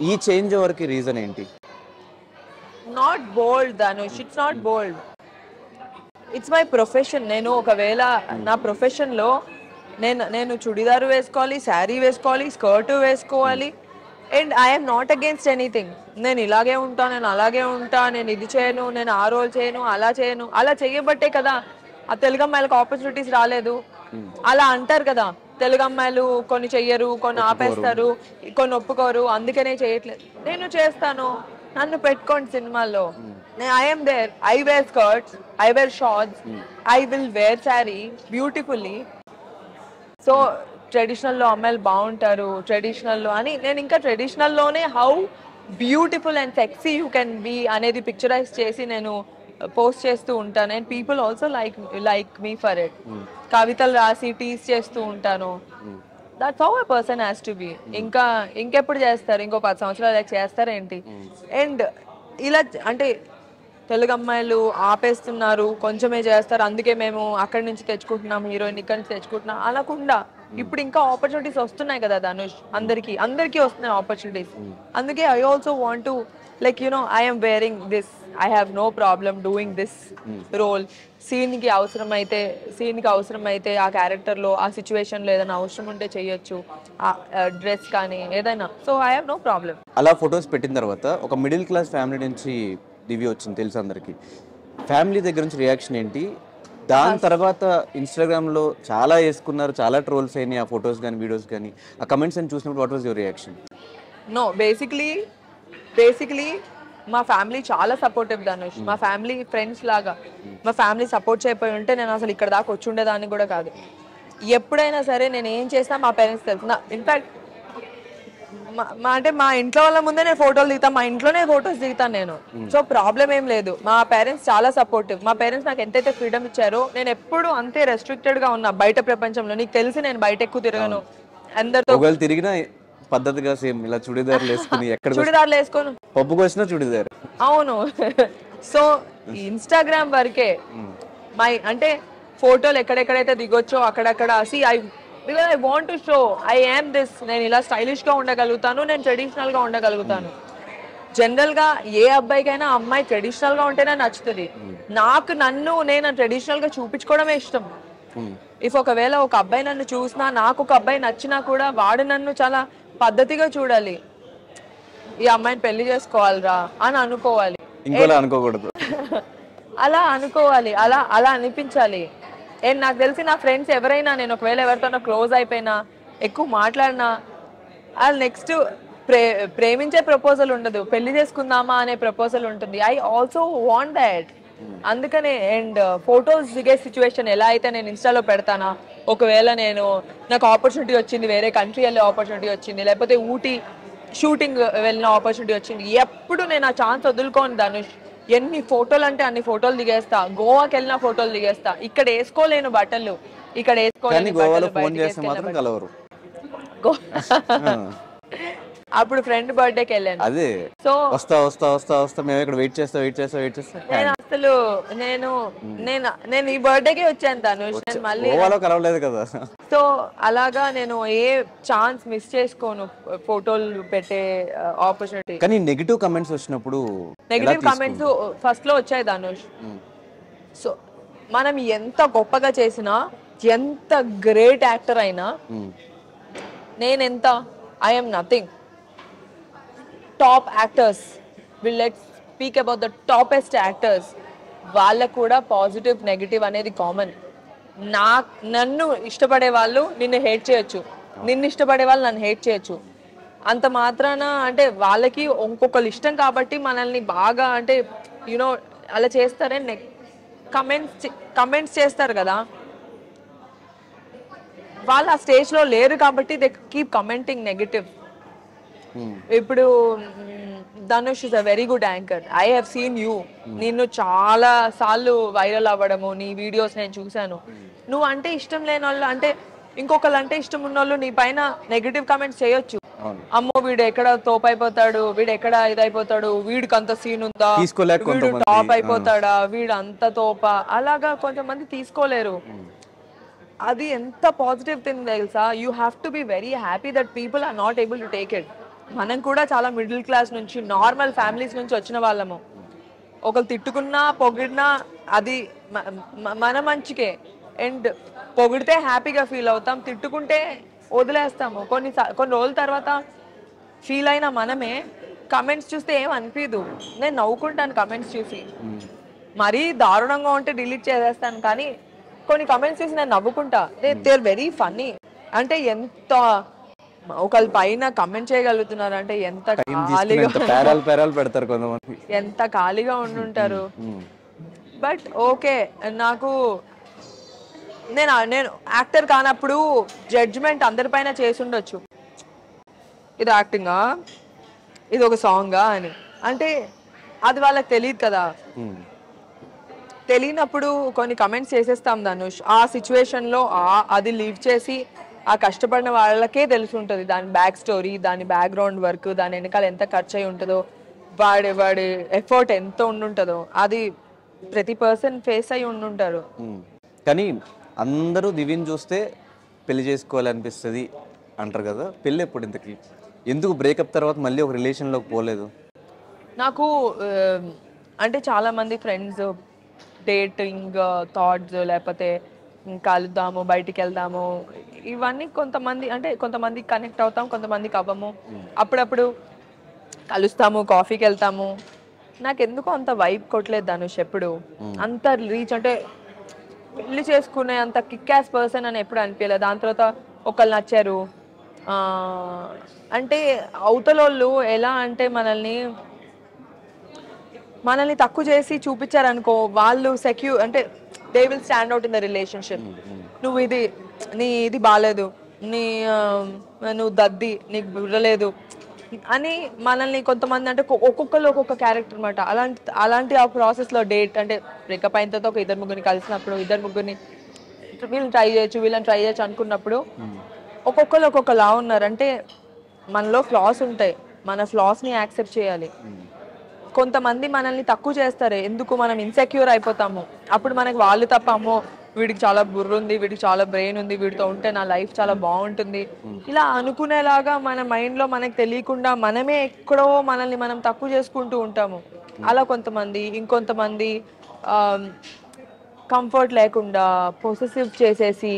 Speaker 1: ఈ చేంజ్ ఓవర్కి రీజన్ ఏంటి?
Speaker 2: Not bold Dhanush, it's not bold. It's my profession. నేను ఒకవేళ నా ప్రొఫెషన్లో నేను చుడిదారు వేసుకోవాలి, శారీ వేసుకోవాలి, స్కర్ట్ వేసుకోవాలి. And I'm not against anything. నేను ఇలాగే ఉంటా, నేను అలాగే ఉంటా, నేను ఇది చేయను, నేను ఆ రోల్ చేయను, అలా చేయను. అలా చేయబట్టే కదా ఆ తెలుగు అమ్మాయిలకు ఆపర్చునిటీస్ రాలేదు. అలా అంటారు కదా, తెలుగు అమ్మాయిలు కొన్ని చెయ్యరు, కొన్ని ఆపేస్తారు, కొన్ని ఒప్పుకోరు, అందుకనే చేయట్లేదు. నేను చేస్తాను, నన్ను పెట్టుకోండి సినిమాల్లో. I'm there. I wear skirts, I wear shorts, I will wear sari beautifully. So ట్రెడిషనల్లో అమ్మాయిలు బాగుంటారు, ట్రెడిషనల్లో అని నేను ఇంకా ట్రెడిషనల్లోనే how beautiful and sexy you can be అనేది పిక్చరైజ్ చేసి నేను పోస్ట్ చేస్తూ ఉంటాను. And people also like me for it. కవితలు రాసి టీస్ చేస్తూ ఉంటాను. That's how a person has to be. ఇంకెప్పుడు చేస్తారు? ఇంకో 10 సంవత్సరాలు చేస్తారేంటి? అండ్ ఇలా అంటే తెలుగు అమ్మాయిలు ఆపేస్తున్నారు, కొంచెమే చేస్తారు, అందుకే మేము అక్కడి నుంచి తెచ్చుకుంటున్నాం, హీరోయిన్ ఇక్కడి నుంచి తెచ్చుకుంటున్నాం అనకుండా ఇప్పుడు ఇంకా ఆపర్చునిటీస్ వస్తున్నాయి కదా ధనుష్. అందరికీ వస్తున్నాయి ఆపర్చునిటీస్. అందుకే I also want to like I'm wearing this, I have no problem doing this role. సీన్కి అవసరమైతే ఆ క్యారెక్టర్లో ఆ సిచ్యువేషన్లో ఏదైనా అవసరం ఉంటే చేయొచ్చు, డ్రెస్ కానీ ఏదైనా. So I have no problem.
Speaker 1: అలా ఫొటోస్ పెట్టిన తర్వాత ఒక మిడిల్ క్లాస్ ఫ్యామిలీ నుంచి దివ్య వచ్చింది తెలుసు అందరికి. ఫ్యామిలీ దగ్గర నుంచి రియాక్షన్ ఏంటి? దాని తర్వాత ఇన్స్టాగ్రామ్లో చాలా వేసుకున్నారు, చాలా ట్రోల్స్ అయినాయి ఆ ఫొటోస్ కానీ వీడియోస్ కానీ. ఆ కమెంట్స్ అని చూసినప్పుడు what was your reaction?
Speaker 2: No, basically మా ఫ్యామిలీ చాలా సపోర్టివ్ ధనుష్. మా ఫ్యామిలీ ఫ్రెండ్స్ లాగా. మా ఫ్యామిలీ సపోర్ట్ చేయకపోయి ఉంటే నేను అసలు ఇక్కడ దాకా వచ్చి ఉండేదాన్ని కూడా కాదు. ఎప్పుడైనా సరే నేను ఏం చేసినా మా పేరెంట్స్ తెలుసు. ఇన్ఫాక్ట్ మా ఇంట్లో వాళ్ళ ముందే నేను ఫోటోలు దిగుతాను, మా ఇంట్లోనే ఫొటోస్ దిగుతాను నేను. సో ప్రాబ్లం ఏం లేదు. మా పేరెంట్స్ చాలా సపోర్టివ్. మా పేరెంట్స్ నాకు ఎంతైతే ఫ్రీడమ్ ఇచ్చారో నేను ఎప్పుడు అంతే రెస్ట్రిక్టెడ్ గా ఉన్నా బయట ప్రపంచంలో. నీకు తెలిసి నేను బయట ఎక్కువ తిరగను అందరితో.
Speaker 1: తిరిగినా పద్ధతిగా సేమ్ ఇలా చుడిదార్లు వేసుకుని
Speaker 2: చుడిదార్లు వేసుకోను,
Speaker 1: పప్పుకు వచ్చిన చుడిదార్.
Speaker 2: అవును. సో ఇన్స్టాగ్రామ్ వరకే అంటే ఫోటోలు ఎక్కడెక్కడైతే దిగొచ్చో అక్కడక్కడ because I want to show I am this. నేను ఇలా స్టైలిష్ గా ఉండగలుగుతాను, నేను ట్రెడిషనల్ గా ఉండగలుగుతాను. జనరల్ గా ఏ అబ్బాయికైనా అమ్మాయి ట్రెడిషనల్ గా ఉంటేనే నచ్చుతుంది. నేను ట్రెడిషనల్ గా చూపించుకోవడమే ఇష్టం. ఇఫ్ ఒకవేళ ఒక అబ్బాయి నన్ను చూసినా, నాకు ఒక అబ్బాయి నచ్చినా కూడా వాడు నన్ను చాలా పద్ధతిగా చూడాలి. ఈ అమ్మాయిని పెళ్లి చేసుకోవాలిరా అని అనుకోవాలి,
Speaker 1: ఇంకోలా అనుకోకూడదు.
Speaker 2: అలా అనుకోవాలి, అలా అనిపించాలి. అండ్ నాకు తెలిసి నా ఫ్రెండ్స్ ఎవరైనా, నేను ఒకవేళ ఎవరితోనో క్లోజ్ అయిపోయినా, ఎక్కువ మాట్లాడినా, వాళ్ళు నెక్స్ట్ ప్రేమించే ప్రపోజల్ ఉండదు, పెళ్లి చేసుకుందామా అనే ప్రపోజల్ ఉంటుంది. I also want that. అందుకనే. అండ్ ఫొటోస్ దిగే సిచ్యువేషన్ ఎలా అయితే నేను ఇన్స్టాలో పెడతానా, ఒకవేళ నాకు ఆపర్చునిటీ వచ్చింది, వేరే కంట్రీ వెళ్ళే ఆపర్చునిటీ వచ్చింది, లేకపోతే ఊటీ షూటింగ్ వెళ్ళిన ఆపర్చునిటీ వచ్చింది, ఎప్పుడు నేను ఆ ఛాన్స్ వదులుకోను ధనుష్. ఎన్ని ఫోటోలు అంటే అన్ని ఫోటోలు దిగేస్తా. గోవాకి వెళ్ళిన ఫోటోలు దిగేస్తా. ఇక్కడ వేసుకోలేను బట్టలు, ఇక్కడ వేసుకోలేను బట్టలు. అప్పుడు ఫ్రెండ్ బర్త్డేకి వెళ్ళాను.
Speaker 1: అదే సో వస్తా మేము ఇక్కడ వెయిట్ చేస్తా
Speaker 2: నేను అసలు నేను ఈ బర్త్డేకి వచ్చాను ధనుష్. నేను మళ్ళీ
Speaker 1: కలవలేదు కదా.
Speaker 2: సో అలాగా నేను ఏ ఛాన్స్ మిస్ చేసుకోను ఫోటోలు పెట్టే ఆపర్చునిటీ.
Speaker 1: కానీ నెగిటివ్ కమెంట్స్ వచ్చినప్పుడు,
Speaker 2: నెగిటివ్ కమెంట్స్ ఫస్ట్ లో వచ్చాయి ధనుష్. సో మనం ఎంత గొప్పగా చేసినా, ఎంత గ్రేట్ యాక్టర్ అయినా, I'm nothing. Top actors, let's speak about the toppest actors, వాళ్ళకు కూడా పాజిటివ్ నెగిటివ్ అనేది కామన్. నన్ను ఇష్టపడే వాళ్ళు నిన్ను హేట్ చేయొచ్చు, నిన్ను ఇష్టపడే వాళ్ళు నన్ను హేట్ చేయొచ్చు. అంత మాత్రాన అంటే వాళ్ళకి ఇంకొకరు ఇష్టం కాబట్టి మనల్ని బాగా అంటే అలా చేస్తారని కమెంట్స్ చేస్తారు కదా. వాళ్ళు ఆ స్టేజ్లో లేరు కాబట్టి దే కీప్ కమెంటింగ్ నెగిటివ్. ఇప్పుడు Dhanush is a very good anchor. I have seen you. నిన్ను చాలా సార్లు వైరల్ అవ్వడము, నీ వీడియోస్ నేను చూశాను. నువ్వు అంటే ఇష్టం లేని వాళ్ళు, అంటే ఇంకొకళ్ళు అంటే ఇష్టం ఉన్న వాళ్ళు నీ పైన నెగిటివ్ కమెంట్స్ చేయొచ్చు. అమ్మో వీడు ఎక్కడ తోపైపోతాడు, వీడు ఎక్కడ ఇదైపోతాడు, వీడికి అంత సీన్ ఉందా, వీడు టాప్ అయిపోతాడా, వీడు అంత తోప, అలాగా కొంతమంది తీసుకోలేరు. అది ఎంత పాజిటివ్ థింగ్ తెలుసా. You have to be very happy that people are not able to take it. మనం కూడా చాలా మిడిల్ క్లాస్ నుంచి, నార్మల్ ఫ్యామిలీస్ నుంచి వచ్చిన వాళ్ళము. ఒకరు తిట్టుకున్నా పొగిడినా అది మన మంచికే. అండ్ పొగిడితే హ్యాపీగా ఫీల్ అవుతాం, తిట్టుకుంటే వదిలేస్తాము. కొన్ని రోజుల తర్వాత ఫీల్ అయిన మనమే కమెంట్స్ చూస్తే ఏం అనిపించదు. నేను నవ్వుకుంటాను కమెంట్స్ చూసి, మరీ దారుణంగా ఉంటే డిలీట్ చేసేస్తాను, కానీ కొన్ని కమెంట్స్ చూసి నేను నవ్వుకుంటా. They are very funny. అంటే ఎంత ఒకళ్ళ పైన కమెంట్ చేయగలుగుతున్నారు అంటే ఎంత
Speaker 1: టైం తీసుకుని
Speaker 2: ఖాళీగా
Speaker 1: ఎంత పేరాలు పేరాలు పెడతారు కొంతమంది.
Speaker 2: ఎంత ఖాళీగా ఉండుంటారు. బట్ ఓకే, నాకు నేను నేను యాక్టర్ కానప్పుడు జడ్జ్మెంట్ అందరిపైన చేసి ఉండొచ్చు, ఇది యాక్టింగా, ఇది ఒక సాంగా అని. అంటే అది వాళ్ళకి తెలియదు కదా. తెలియనప్పుడు కొన్ని కమెంట్స్ చేసేస్తాం ధనుష్. ఆ సిచ్యువేషన్లో అది లీవ్ చేసి ఆ కష్టపడిన వాళ్ళకే తెలిసి ఉంటుంది దాని బ్యాక్ స్టోరీ, దాని బ్యాక్గ్రౌండ్ వర్క్, దాని వెనకాల ఎంత ఖర్చు అయి ఉంటుందో, వాడి ఎఫర్ట్ ఎంత ఉండుంటుందో, అది ప్రతి పర్సన్ ఫేస్ అయి ఉండుంటారు.
Speaker 1: కానీ అందరూ దివ్యని చూస్తే పెళ్లి చేసుకోవాలనిపిస్తుంది అంటారు కదా. పెళ్ళి ఎప్పుడు ఇంతకి? ఎందుకు బ్రేకప్ తర్వాత మళ్ళీ ఒక రిలేషన్లోకి పోలేదు?
Speaker 2: నాకు అంటే చాలామంది ఫ్రెండ్స్ డేటింగ్ థాట్స్, లేకపోతే కలుద్దాము, బయటికి వెళ్దాము, ఇవన్నీ కొంతమంది అంటే కొంతమంది కనెక్ట్ అవుతాం, కొంతమందికి అవ్వము. అప్పుడప్పుడు కలుస్తాము, కాఫీకి వెళ్తాము. నాకు ఎందుకో అంత వైబ్ కొట్టలేదు ధనుష్ ఎప్పుడు. అంత రీచ్ అంటే పెళ్లి చేసుకునే అంత కిక్ యాస్ పర్సన్ అని ఎప్పుడు అనిపించలేదు. దాని తర్వాత ఒకళ్ళు నచ్చారు అంటే అవతలోళ్ళు ఎలా అంటే మనల్ని తక్కువ చేసి చూపించారనుకో, వాళ్ళు సెక్యూర్ అంటే they will stand out in the relationship. నువ్వు ఇది బాగాలేదు, నువ్వు దద్ది, నీకు బుర్రలేదు అని మనల్ని కొంతమంది అంటే ఒక్కొక్కరు ఒక్కొక్క క్యారెక్టర్ అనమాట. అలాంటి ఆ ప్రాసెస్లో డేట్ అంటే బ్రేకప్ అయిన తర్వాత ఒక ఇద్దరు ముగ్గురిని కలిసినప్పుడు, ఇద్దరు ముగ్గురిని వీళ్ళని ట్రై చేయొచ్చు అనుకున్నప్పుడు ఒక్కొక్కరు ఒక్కొక్కలా ఉన్నారు. అంటే మనలో ఫ్లాస్ ఉంటాయి, మన ఫ్లాస్ని యాక్సెప్ట్ చేయాలి. కొంతమంది మనల్ని తక్కువ చేస్తారు, ఎందుకు మనం ఇన్సెక్యూర్ అయిపోతాము. అప్పుడు మనకి వాళ్ళు తప్ప, అమ్మో వీడికి చాలా బుర్ర ఉంది, వీడికి చాలా బ్రెయిన్ ఉంది, వీడితో ఉంటే నా లైఫ్ చాలా బాగుంటుంది, ఇలా అనుకునేలాగా మన మైండ్లో మనకు తెలియకుండా మనమే ఎక్కడో మనల్ని మనం తక్కువ చేసుకుంటూ ఉంటాము. అలా కొంతమంది. ఇంకొంతమంది కంఫర్ట్ లేకుండా పొసెసివ్ చేసేసి,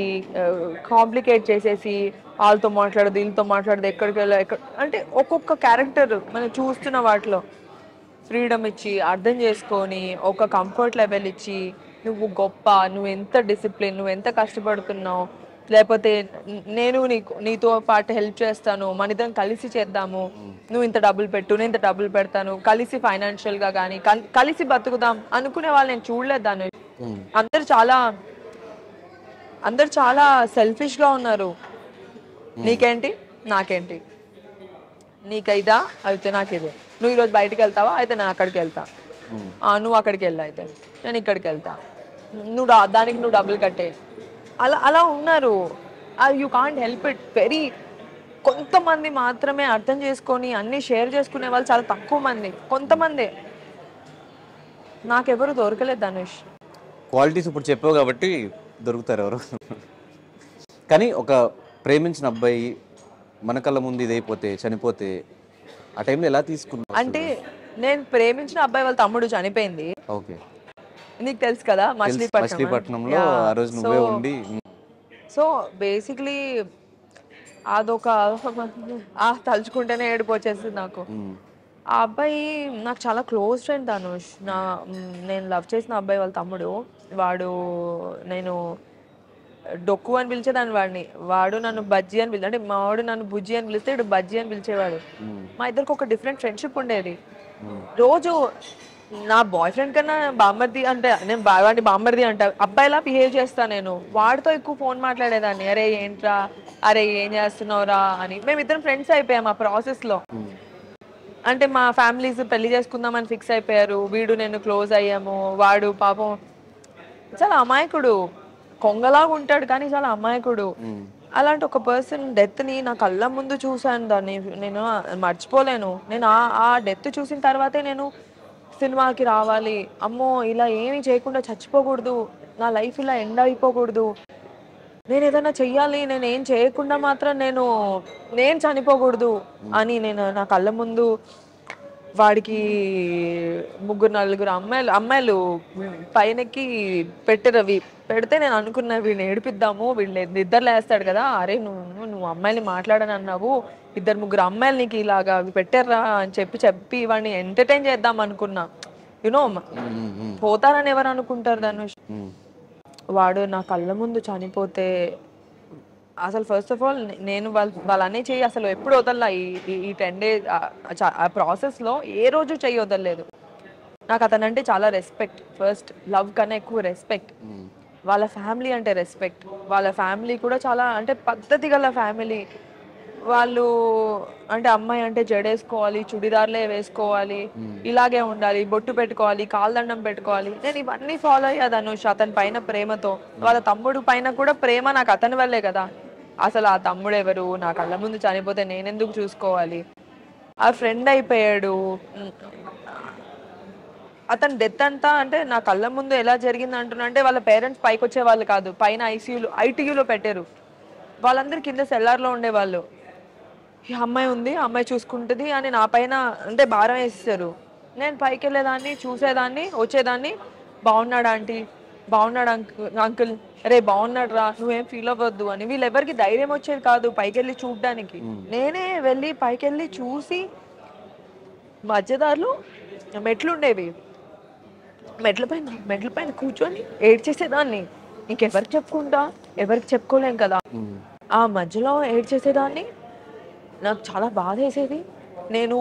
Speaker 2: కాంప్లికేట్ చేసేసి, వాళ్ళతో మాట్లాడదు, వీళ్ళతో మాట్లాడదు, ఎక్కడికి వెళ్ళా అంటే ఒక్కొక్క క్యారెక్టర్ మనం చూస్తున్న వాటిలో ఫ్రీడమ్ ఇచ్చి, అర్థం చేసుకొని, ఒక కంఫర్ట్ లెవెల్ ఇచ్చి, నువ్వు గొప్ప, నువ్వు ఎంత డిసిప్లిన్, నువ్వు ఎంత కష్టపడుతున్నావు, లేకపోతే నేను నీతో పాటు హెల్ప్ చేస్తాను, మన ఇద్దరం కలిసి చేద్దాము, నువ్వు ఇంత డబ్బులు పెట్టు, నేను ఇంత డబ్బులు పెడతాను, కలిసి ఫైనాన్షియల్గా కానీ కలిసి బతుకుదాం అనుకునే వాళ్ళు నేను చూడలేదు దాన్ని. అందరు చాలా సెల్ఫిష్గా ఉన్నారు. నీకేంటి, నాకేంటి, నీకైదా అయితే నాకిదే, నువ్వు ఈరోజు బయటకు వెళ్తావా అయితే నేను అక్కడికి వెళ్తా, నువ్వు అక్కడికి వెళ్ళా అయితే నేను ఇక్కడికి వెళ్తా, దానికి నువ్వు డబ్బులు కట్టే, అలా ఉన్నారు. You can't help it. కొంతమంది మాత్రమే అర్థం చేసుకొని అన్నీ షేర్ చేసుకునే వాళ్ళు చాలా తక్కువ మంది, కొంతమంది. నాకెవరు దొరకలేదు ధనుష్.
Speaker 1: క్వాలిటీస్ ఇప్పుడు చెప్పావు కాబట్టి దొరుకుతారు ఎవరు. కానీ ఒక ప్రేమించిన అబ్బాయి మన కళ్ళ ముందు ఇదైపోతే, చనిపోతే ఆ టైంలో ఎలా తీసుకున్నావు?
Speaker 2: అంటే నేను ప్రేమించిన అబ్బాయి వాళ్ళ తమ్ముడు చనిపోయింది.
Speaker 1: ఓకే,
Speaker 2: నీకు తెలుసు కదా,
Speaker 1: మచిలీపట్నంలో ఆ రోజు నువ్వే ఉండి.
Speaker 2: సో బేసిక్లీ అదొక తలుచుకుంటేనే ఏడుపు వచ్చేసింది నాకు. ఆ అబ్బాయి నాకు చాలా క్లోజ్ ఫ్రెండ్ ధనుష్. నేను లవ్ చేసిన అబ్బాయి వాళ్ళ తమ్ముడు. నేను డొక్కు అని పిలిచేదాన్ని వాడిని, వాడు నన్ను బజ్జీ అని అంటే మా వాడు నన్ను బుజ్జి అని పిలిస్తే ఇడు బజ్జీ అని పిలిచేవాడు. మా ఇద్దరికి ఒక డిఫరెంట్ ఫ్రెండ్షిప్ ఉండేది. రోజు నా బాయ్ ఫ్రెండ్ కన్నా బామ్మర్ది అంటే, నేను వాడిని బామ్మర్ది అంట, అబ్బాయిలా బిహేవ్ చేస్తా. నేను వాడితో ఎక్కువ ఫోన్ మాట్లాడేదాన్ని, అరే ఏంట్రా, అరే ఏం చేస్తున్నావురా అని. మేమిద్దరం ఫ్రెండ్స్ అయిపోయాం ఆ ప్రాసెస్లో. అంటే మా ఫ్యామిలీస్ పెళ్లి చేసుకుందామని ఫిక్స్ అయిపోయారు, వీడు నేను క్లోజ్ అయ్యాము. వాడు పాపం చాలా అమాయకుడు, కొంగలాగా ఉంటాడు కానీ చాలా అమాయకుడు. అలాంటి ఒక పర్సన్ డెత్ని నా కళ్ళ ముందు చూశాను, దాన్ని నేను మర్చిపోలేను. నేను ఆ డెత్ చూసిన తర్వాతే నేను సినిమాకి రావాలి, అమ్మో ఇలా ఏమీ చేయకుండా చచ్చిపోకూడదు, నా లైఫ్ ఇలా ఎండ్ అయిపోకూడదు, నేను ఏదైనా చెయ్యాలి, నేను ఏం చేయకుండా మాత్రం నేను చనిపోకూడదు అని నేను నా కళ్ళ ముందు వాడికి ముగ్గురు నలుగురు అమ్మాయిలు పైనకి పెట్టరు. అవి పెడితే నేను అనుకున్నా వీడిని ఏడిపిద్దాము, వీడిని నిద్రలు వేస్తాడు కదా, అరే నువ్వు అమ్మాయిని మాట్లాడని అన్నావు, ఇద్దరు ముగ్గురు అమ్మాయిలు నీకు ఇలాగా అవి పెట్టారా అని చెప్పి వాడిని ఎంటర్టైన్ చేద్దాం అనుకున్నా. యునో పోతారని ఎవరు అనుకుంటారు ధనుష్. వాడు నా కళ్ళ ముందు చనిపోతే అసలు ఫస్ట్ ఆఫ్ ఆల్ నేను వాళ్ళనే చెయ్యి అసలు ఎప్పుడు వదల్లా. ఈ 10 days ఆ ప్రాసెస్లో ఏ రోజు చెయ్యి వదలలేదు. నాకు అతనంటే చాలా రెస్పెక్ట్, ఫస్ట్ లవ్ కన్నా ఎక్కువ రెస్పెక్ట్. వాళ్ళ ఫ్యామిలీ అంటే రెస్పెక్ట్. వాళ్ళ ఫ్యామిలీ కూడా చాలా అంటే పద్ధతి గల ఫ్యామిలీ. వాళ్ళు అంటే అమ్మాయి అంటే జడేసుకోవాలి, చుడిదార్లే వేసుకోవాలి, ఇలాగే ఉండాలి, బొట్టు పెట్టుకోవాలి, కాల్దండం పెట్టుకోవాలి. నేను ఇవన్నీ ఫాలో అయ్యా ధనుష్ అతని పైన ప్రేమతో. వాళ్ళ తమ్ముడు పైన కూడా ప్రేమ నాకు అతని వల్లే కదా. అసలు ఆ తమ్ముడు ఎవరు, నా కళ్ళ ముందు చనిపోతే నేనెందుకు చూసుకోవాలి. ఆ ఫ్రెండ్ అయిపోయాడు. అతని డెత్ అంతా అంటే నా కళ్ళ ముందు ఎలా జరిగింది అంటున్నా అంటే వాళ్ళ పేరెంట్స్ పైకి వచ్చే వాళ్ళు కాదు, పైన ఐటీయూలో పెట్టారు. వాళ్ళందరూ కింద సెల్లార్లో ఉండేవాళ్ళు. ఈ అమ్మాయి ఉంది, అమ్మాయి చూసుకుంటుంది అని నా పైన అంటే భారం వేసేసారు. నేను పైకి వెళ్ళేదాన్ని, చూసేదాన్ని, వచ్చేదాన్ని. బాగున్నాడు ఆంటీ, బాగున్నాడు అంకుల్, రే బాగున్నాడు రా, నువ్వేం ఫీల్ అవ్వద్దు అని. వీళ్ళెవరికి ధైర్యం వచ్చేది కాదు పైకి వెళ్ళి చూడడానికి. నేనే వెళ్ళి పైకి వెళ్ళి చూసి మధ్యదారులు మెట్లు ఉండేవి, మెట్ల పైన కూర్చొని ఏడ్చేసేదాన్ని. ఇంకెవరికి చెప్పుకుంటా, ఎవరికి చెప్పుకోలేం కదా. ఆ మధ్యలో ఏడ్చేసేదాన్ని. నాకు చాలా బాధ వేసేది. నేను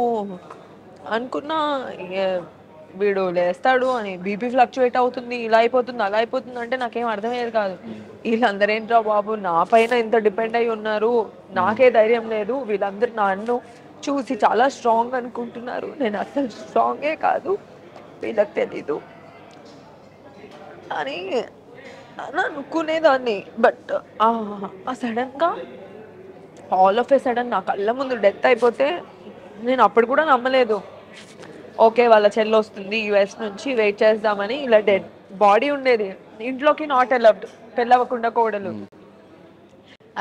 Speaker 2: అనుకున్నా వీడు లేస్తాడు అని, బీపీ ఫ్లక్చువేట్ అవుతుంది, ఇలా అయిపోతుంది అలా అయిపోతుంది అంటే నాకేం అర్థమయ్యేది కాదు. వీళ్ళందరూ ఏంట్రా బాబు నా పైన ఇంత డిపెండ్ అయి ఉన్నారు, నాకే ధైర్యం లేదు, వీళ్ళందరూ నన్ను చూసి చాలా స్ట్రాంగ్ అనుకుంటున్నారు, నేను అసలు స్ట్రాంగే కాదు, వీళ్ళకి తెలీదు అని అనుకునేదాన్ని. బట్ సడన్గా ఆల్ ఆఫ్ ఏ సడన్ నా కళ్ళ ముందు డెత్ అయిపోతే నేను అప్పుడు కూడా నమ్మలేదు. ఓకే వాళ్ళ చెల్లి వస్తుంది యుఎస్ నుంచి, వెయిట్ చేద్దామని. ఇలా డెడ్ బాడీ ఉండేది ఇంట్లోకి, నాట్ అలౌడ్, పెళ్ళవకుండా కోడలు.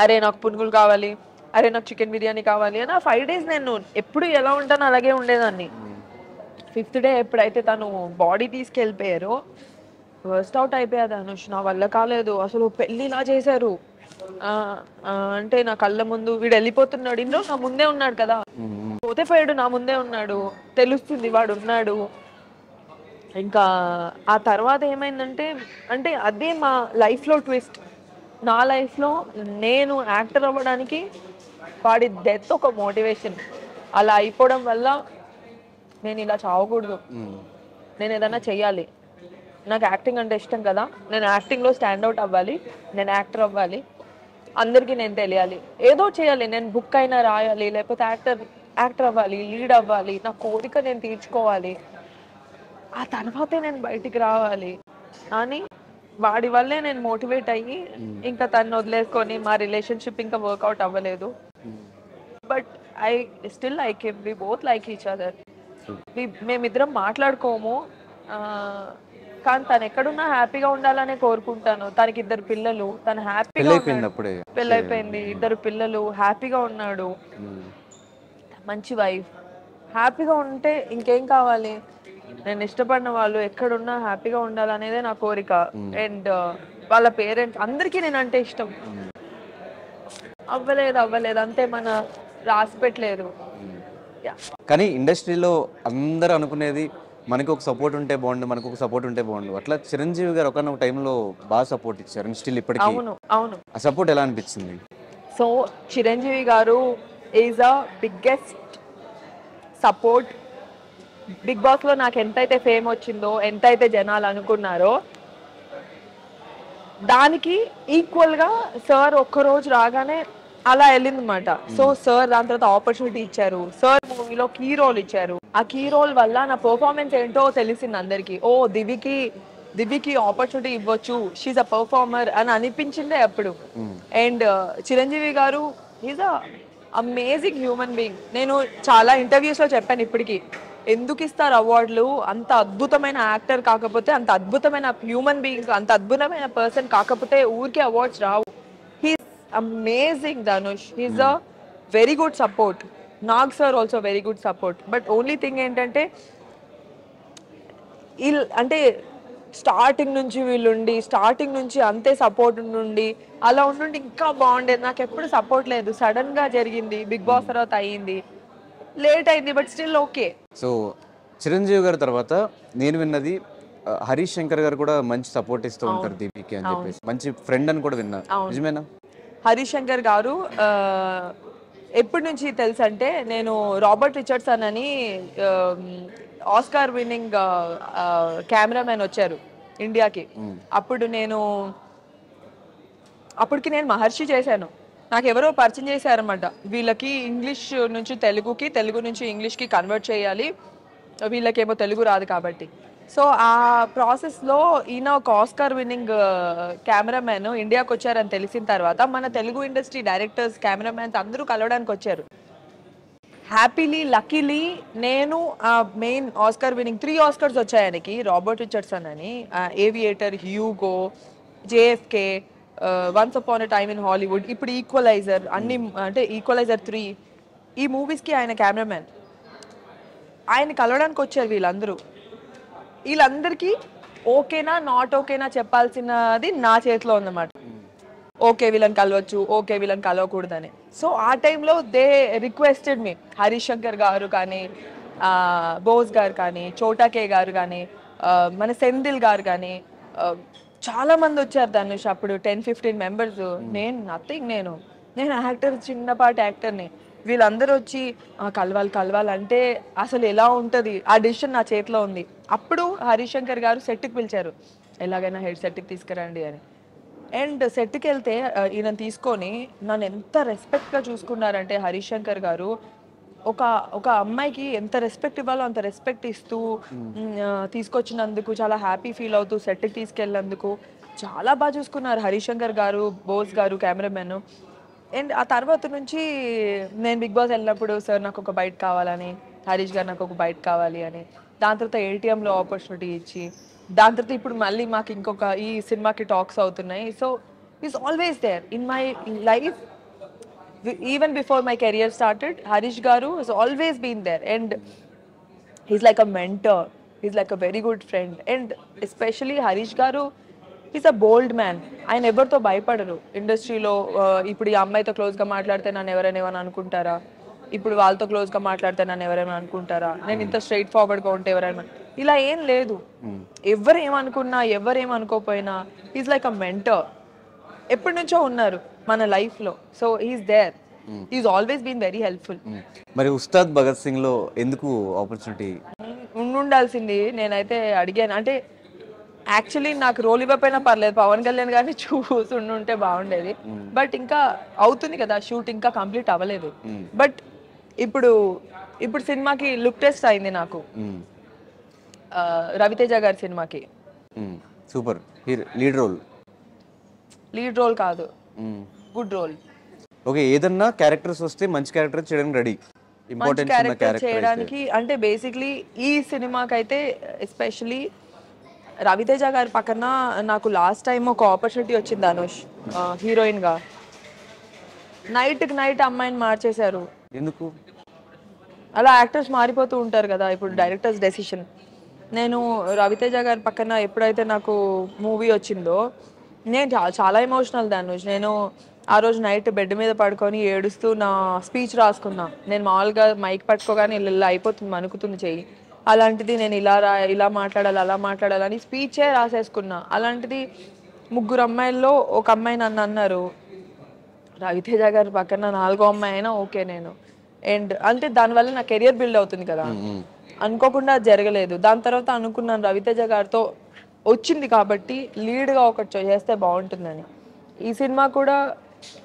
Speaker 2: అరే నాకు పునుగులు కావాలి, అరే నాకు చికెన్ బిర్యానీ కావాలి అని. ఆ 5 days నేను ఎప్పుడు ఎలా ఉంటానో అలాగే ఉండేదాన్ని. 5th day ఎప్పుడైతే తను బాడీ తీసుకెళ్ళిపోయారో వర్స్ట్ అవుట్ అయిపోయాది అనుష్. నా వల్ల కాలేదు అసలు. పెళ్ళి ఇలా చేశారు అంటే నా కళ్ళ ముందు వీడు వెళ్ళిపోతున్నాడు, ఇంట్లో నా ముందే ఉన్నాడు కదా, పోతే పోయాడు, నా ముందే ఉన్నాడు, తెలుస్తుంది వాడు ఉన్నాడు. ఇంకా ఆ తర్వాత ఏమైందంటే అంటే అదే మా లైఫ్లో ట్విస్ట్. నా లైఫ్లో నేను యాక్టర్ అవ్వడానికి వాడి డెత్ ఒక మోటివేషన్. అలా అయిపోవడం వల్ల నేను ఇలా చావకూడదు, నేను ఏదైనా చెయ్యాలి, నాకు యాక్టింగ్ అంటే ఇష్టం కదా, నేను యాక్టింగ్లో స్టాండ్అవుట్ అవ్వాలి, నేను యాక్టర్ అవ్వాలి, అందరికీ నేను తెలియాలి, ఏదో చేయాలి, నేను బుక్ అయినా రాయాలి, లేకపోతే యాక్టర్ అవ్వాలి, లీడ్ అవ్వాలి, నా కోరిక నేను తీర్చుకోవాలి, ఆ తర్వాతే నేను బయటికి రావాలి అని వాడి వల్లే నేను మోటివేట్ అయ్యి ఇంకా తను వదిలేసుకొని మా రిలేషన్షిప్ ఇంకా వర్కౌట్ అవ్వలేదు. But I still like him, we both like each other. మేమిద్దరం మాట్లాడుకోము, కానీ తను ఎక్కడున్నా హ్యాపీగా ఉండాలనే కోరుకుంటాను. తనకి 2 పిల్లలు, తను హ్యాపీగా పెళ్ళైపోయింది, 2 పిల్లలు, హ్యాపీగా ఉన్నాడు, మంచి వైఫ్, హ్యాపీగా ఉంటే ఇంకేం కావాలి. నేను ఇష్టపడిన వాళ్ళు ఎక్కడున్నా హ్యాపీగా ఉండాలనేదే నా కోరిక. అండ్ వాళ్ళ పేరెంట్స్ అందరికీ నేనంటే ఇష్టం. అవ్వలేదు అంతే, మన రాసి పెట్టలేదు.
Speaker 1: కానీ ఇండస్ట్రీలో అందరూ అనుకునేది మనకు ఒక సపోర్ట్ ఉంటే బాగుండు, మనకు ఒక సపోర్ట్ ఉంటే బాగుండు. అట్లా చిరంజీవి గారు ఒకనొక టైంలో బాగా సపోర్ట్ ఇచ్చారు, స్టిల్ ఇప్పటికీ.
Speaker 2: అవును.
Speaker 1: ఆ సపోర్ట్ ఎలా అనిపించింది?
Speaker 2: సో చిరంజీవి గారు is a biggest support. Bigg Boss లో నాకు ఎంతైతే ఫేమ్ వచ్చిందో, ఎంతైతే జనాలు అనుకున్నారో దానికి ఈక్వల్ గా సార్ ఒక్కరోజు రాగానే అలా వెళ్ళిందన్నమాట. సో సార్ దాని తర్వాత ఆపర్చునిటీ ఇచ్చారు, సార్ మూవీలో కీ రోల్ ఇచ్చారు. ఆ కీ రోల్ వల్ల నా పర్ఫార్మెన్స్ ఏంటో తెలిసింది అందరికి. ఓ దివికి ఆపర్చునిటీ ఇవ్వచ్చు, షీఈ్ అ పర్ఫార్మర్ అని అనిపించిందే అప్పుడు. అండ్ చిరంజీవి గారు is a amazing human being. నేను చాలా ఇంటర్వ్యూస్ లో చెప్పాను ఇప్పటికీ, ఎందుకు ఇస్తారు అవార్డులు, అంత అద్భుతమైన యాక్టర్ కాకపోతే, అంత అద్భుతమైన హ్యూమన్ బీయింగ్, అంత అద్భుతమైన పర్సన్ కాకపోతే ఊరికే awards Rao. He's amazing Dhanush, he's a very good support. Nag sir also very good support. But only thing ఏంటంటే అంటే స్టార్టింగ్ నుంచి వీళ్ళుండి స్టార్టింగ్ నుంచి అంతే సపోర్ట్ నుండి అలా ఉండి ఇంకా బాగుండేది. నాకు ఎప్పుడు సపోర్ట్ లేదు. సడన్ గా జరిగింది, బిగ్ బాస్ తర్వాత అయ్యింది, లేట్ అయింది, but still okay.
Speaker 1: So Chiranjeevi గారి తర్వాత నేను విన్నది హరీష్ శంకర్ గారు కూడా మంచి సపోర్ట్ ఇస్తూ ఉంటారు దీపికి అని చెప్పేసి, మంచి ఫ్రెండ్ అని కూడా విన్నా, నిజమేనా?
Speaker 2: హరీష్ శంకర్ గారు ఎప్పటి నుంచి తెలుసు అంటే, నేను రాబర్ట్ రిచర్డ్సన్ అని ఆస్కార్ విన్నింగ్ కెమెరామెన్ వచ్చారు ఇండియాకి. అప్పటికి నేను మహర్షి చేశాను. నాకు ఎవరో పరిచయం చేశారనమాట, వీళ్ళకి ఇంగ్లీష్ నుంచి తెలుగుకి, తెలుగు నుంచి ఇంగ్లీష్కి కన్వర్ట్ చేయాలి, వీళ్ళకేమో తెలుగు రాదు కాబట్టి. సో ఆ ప్రాసెస్లో ఈయన ఒక ఆస్కార్ విన్నింగ్ కెమెరామెన్ ఇండియాకి వచ్చారని తెలిసిన తర్వాత మన తెలుగు ఇండస్ట్రీ డైరెక్టర్స్, కెమెరామెన్స్ అందరూ కలవడానికి వచ్చారు. హ్యాపీలీ, లక్కీలీ నేను మెయిన్ ఆస్కార్ విన్నింగ్ 3 ఆస్కర్స్ వచ్చాయి ఆయనకి, రాబర్ట్ రిచర్డ్సన్ అని, aviator, Hugo, JFK, once upon a time in Hollywood, ఇప్పుడు ఈక్వలైజర్, అన్ని అంటే ఈక్వలైజర్ 3 ఈ మూవీస్కి ఆయన కెమెరామెన్. ఆయన కలవడానికి వచ్చారు వీళ్ళందరికీ ఓకేనా నాట్ ఓకేనా చెప్పాల్సినది నా చేతిలో ఉందన్నమాట. ఓకే వీళ్ళని కలవచ్చు, ఓకే వీళ్ళని కలవకూడదని. సో ఆ టైంలో దే రిక్వెస్టెడ్ మీ, హరీష్ శంకర్ గారు కానీ, బోస్ గారు కానీ, చోటాకే గారు కానీ, మన సెంధిల్ గారు కానీ, చాలా మంది వచ్చారు ధనుష్. అప్పుడు 10-15 మెంబర్స్. నేను నథింగ్, నేను యాక్టర్, చిన్నపాటి యాక్టర్ని. వీళ్ళందరూ వచ్చి కలవాలంటే అసలు ఎలా ఉంటుంది, ఆ డిసిషన్ నా చేతిలో ఉంది. అప్పుడు హరీష్ శంకర్ గారు సెట్కి పిలిచారు, ఎలాగైనా హెడ్ సెట్కి తీసుకురండి అని. అండ్ సెట్కి వెళ్తే ఈయన తీసుకొని నన్ను ఎంత రెస్పెక్ట్గా చూసుకున్నారంటే హరీష్ శంకర్ గారు, ఒక అమ్మాయికి ఎంత రెస్పెక్ట్ ఇవ్వాలో అంత రెస్పెక్ట్ ఇస్తూ తీసుకొచ్చినందుకు చాలా హ్యాపీ ఫీల్ అవుతూ సెట్కి తీసుకెళ్ళినందుకు చాలా బాగా చూసుకున్నారు హరీష్ శంకర్ గారు, బోస్ గారు కెమెరామెన్. అండ్ ఆ తర్వాత నుంచి నేను బిగ్ బాస్ వెళ్ళినప్పుడు సార్ నాకు ఒక బైట్ కావాలని, హరీష్ గారు నాకు ఒక బైట్ కావాలి అని, దాని తర్వాత ఏటీఎంలో ఆపర్చునిటీ ఇచ్చి, దాని తర్వాత ఇప్పుడు మళ్ళీ మాకు ఇంకొక ఈ సినిమాకి టాక్స్ అవుతున్నాయి. So is always there in my life. Even before my career started, Harish Garu has always been there, and he's like a mentor, he's like a very good friend. And especially Harish Garu, he's a bold man. ఆయన ఎవరితో భయపడరు ఇండస్ట్రీలో. ఇప్పుడు ఈ అమ్మాయితో క్లోజ్గా మాట్లాడితే నన్ను ఎవరైనా అనుకుంటారా, ఇప్పుడు వాళ్ళతో క్లోజ్గా మాట్లాడితే నన్ను ఎవరైనా అనుకుంటారా, నేను ఇంత స్ట్రైట్ ఫార్వర్డ్గా ఉంటే ఎవరైనా, ఇలా ఏం లేదు. ఎవరేమనుకున్నా ఎవరేమనుకోపోయినా ఈజ్ లైక్ అ మెంటర్. ఎప్పటి నుంచో ఉన్నారు మన లైఫ్లో. So is there, is always been very helpful.
Speaker 1: మరి ఉస్తాద్ భగత్ సింగ్ లో ఎందుకు ఆపర్చునిటీ
Speaker 2: ఉండాల్సింది? నేనైతే అడిగాను. అంటే యాక్చువల్లీ నాకు రోల్ ఇవ్వకపోయినా పర్లేదు, పవన్ కళ్యాణ్ గారిని చూసుంటే బాగుండేది. బట్ ఇంకా అవుతుంది కదా షూట్, ఇంకా కంప్లీట్ అవ్వలేదు. బట్ ఇప్పుడు సినిమాకి లుక్ టెస్ట్ అయింది నాకు, రవితేజ గారి సినిమాకి.
Speaker 1: సూపర్ లీడ్ రోల్
Speaker 2: కాదు, గుడ్ రోల్.
Speaker 1: ఓకే, ఏదన్నా క్యారెక్టర్స్ వస్తే మంచి క్యారెక్టర్ చేయడానికి రెడీ, ఇంపార్టెంట్ క్యారెక్టర్
Speaker 2: చేయడానికి. అంటే బేసిక్లీ ఈ సినిమాకి అయితే ఎస్పెషలీ రవితేజ గారి పక్కన నాకు లాస్ట్ టైం ఒక ఆపర్చునిటీ వచ్చింది ధనుష్, హీరోయిన్ గా. నైట్ అమ్మాయిని మార్చేశారు.
Speaker 1: ఎందుకు
Speaker 2: అలా యాక్టర్స్ మారిపోతూ ఉంటారు కదా, ఇప్పుడు డైరెక్టర్స్ డెసిషన్. నేను రవితేజ గారి పక్కన ఎప్పుడైతే నాకు మూవీ వచ్చిందో నేను చాలా ఎమోషనల్ ధనుష్. నేను ఆ రోజు నైట్ బెడ్ మీద పడుకొని ఏడుస్తూ నా స్పీచ్ రాసుకున్నా. నేను మామూలుగా మైక్ పట్టుకోగానే ఇలా అయిపోతుంది, అనుకుతుంది చెయ్యి. అలాంటిది నేను ఇలా మాట్లాడాలి, అలా మాట్లాడాలని స్పీచే రాసేసుకున్నా. అలాంటిది 3 అమ్మాయిల్లో ఒక అమ్మాయి నన్ను అన్నారు, రవితేజ గారి పక్కన 4వ అమ్మాయి అయినా ఓకే నేను. అండ్ అంటే దానివల్ల నా కెరియర్ బిల్డ్ అవుతుంది కదా. అనుకోకుండా జరగలేదు. దాని తర్వాత అనుకున్నాను రవితేజ గారితో వచ్చింది కాబట్టి లీడ్గా ఒకటి చేస్తే బాగుంటుందని. ఈ సినిమా కూడా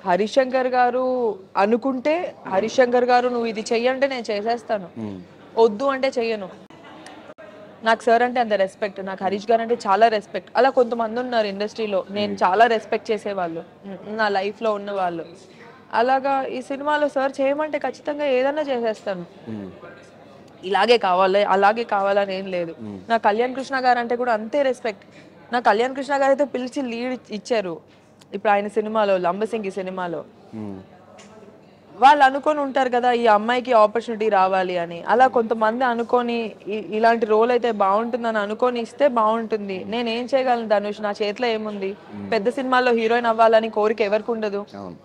Speaker 2: హరీష్ శంకర్ గారు అనుకుంటే, హరీష్ శంకర్ గారు నువ్వు ఇది చెయ్యంటే నేను చేసేస్తాను, వద్దు అంటే చెయ్యను. నాకు సార్ అంటే అంత రెస్పెక్ట్, నాకు హరీష్ గారు అంటే చాలా రెస్పెక్ట్. అలా కొంతమంది ఉన్నారు ఇండస్ట్రీలో నేను చాలా రెస్పెక్ట్ చేసేవాళ్ళు, నా లైఫ్లో ఉన్న వాళ్ళు. అలాగా ఈ సినిమాలో సార్ చేయమంటే ఖచ్చితంగా ఏదన్నా చేసేస్తాను. ఇలాగే కావాలి అలాగే కావాలని ఏం లేదు. నా కళ్యాణ్ కృష్ణ గారు అంటే కూడా అంతే రెస్పెక్ట్. నా కళ్యాణ్ కృష్ణ గారు అయితే పిలిచి లీడ్ ఇచ్చారు ఇప్పుడు ఆయన సినిమాలో, లంబసింగి సినిమాలో. వాళ్ళు అనుకొని ఉంటారు కదా ఈ అమ్మాయికి ఆపర్చునిటీ రావాలి అని. అలా కొంతమంది అనుకొని ఇలాంటి రోల్ అయితే బాగుంటుందని అనుకొని ఇస్తే బాగుంటుంది. నేను ఏం చేయగలను ధనుష్, నా చేతిలో ఏముంది? పెద్ద సినిమాల్లో హీరోయిన్ అవ్వాలని కోరిక ఎవరికి ఉండదు?
Speaker 1: అవును.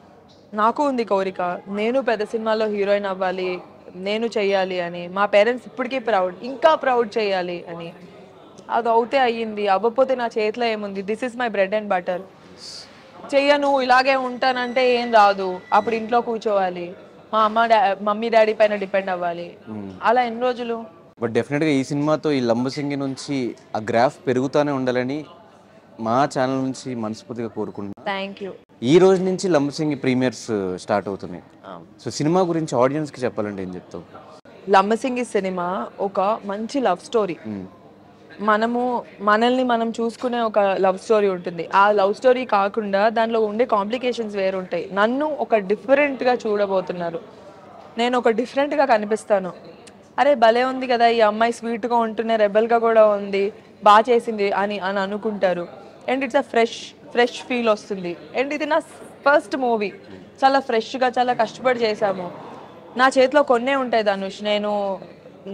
Speaker 2: నాకు ఉంది కోరిక, నేను పెద్ద సినిమాలో హీరోయిన్ అవ్వాలి, నేను చెయ్యాలి అని. మా పేరెంట్స్ ఇప్పటికీ ప్రౌడ్, ఇంకా ప్రౌడ్ చేయాలి అని. అది అవుతే అయ్యింది, అవ్వకపోతే నా చేతిలో ఏముంది? This is my bread and butter. చెయ్యను, ఇలాగే ఉంటానంటే ఏం రాదు. అప్పుడు ఇంట్లో కూర్చోవాలి, మా మమ్మీ డాడీ పైన డిపెండ్ అవ్వాలి. అలా ఎన్ని రోజులు?
Speaker 1: బట్ డెఫినెట్గా ఈ సినిమాతో ఈ లంబసింగి నుంచి ఆ గ్రాఫ్ పెరుగుతూనే ఉండాలని మా ఛానల్ నుంచి మనస్ఫూర్తిగా కోరుకుంటున్నాను.
Speaker 2: Thank you.
Speaker 1: ఈ రోజు నుంచి లంబసింగి ప్రీమియర్స్ స్టార్ట్ అవుతున్నాయి. సో సినిమా గురించి ఆడియన్స్కి చెప్పాలంటే ఏం చెప్తావు?
Speaker 2: లంబసింగి సినిమా ఒక మంచి లవ్ స్టోరీ. మనల్ని మనం చూసుకునే ఒక లవ్ స్టోరీ ఉంటుంది. ఆ లవ్ స్టోరీ కాకుండా దానిలో ఉండే కాంప్లికేషన్స్ వేరు ఉంటాయి. నన్ను ఒక డిఫరెంట్గా చూడబోతున్నారు. నేను ఒక డిఫరెంట్గా కనిపిస్తాను. అరే భలే ఉంది కదా ఈ అమ్మాయి, స్వీట్గా ఉంటూనే రెబల్గా కూడా ఉంది, బాగా చేసింది అని అని అనుకుంటారు. And it's a fresh feel వస్తుంది. అండ్ ఇది నా ఫస్ట్ మూవీ, చాలా ఫ్రెష్గా, చాలా కష్టపడి చేశాము. నా చేతిలో కొన్నే ఉంటాయి ధనుష్. నేను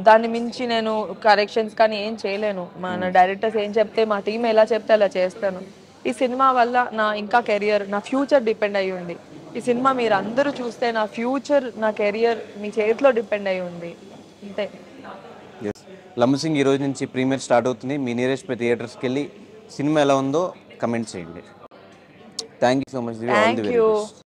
Speaker 2: దాన్ని మించి నేను కరెక్షన్స్ కానీ ఏం చేయలేను. మన డైరెక్టర్స్ ఏం చెప్తే, మా టీం ఎలా చెప్తే అలా చేస్తాను. ఈ సినిమా వల్ల నా ఇంకా కెరియర్, నా ఫ్యూచర్ డిపెండ్ అయి ఉంది. ఈ సినిమా మీరు అందరూ చూస్తే నా ఫ్యూచర్, నా కెరియర్ మీ చేతిలో డిపెండ్ అయి ఉంది. అంతే.
Speaker 1: లంబసింగి ఈ రోజు నుంచి ప్రీమియర్ స్టార్ట్ అవుతుంది. మీ నియరెస్ట్ థియేటర్స్కి వెళ్ళి సినిమా ఎలా ఉందో కమెంట్ చేయండి. Thank you so much.
Speaker 2: Thank you.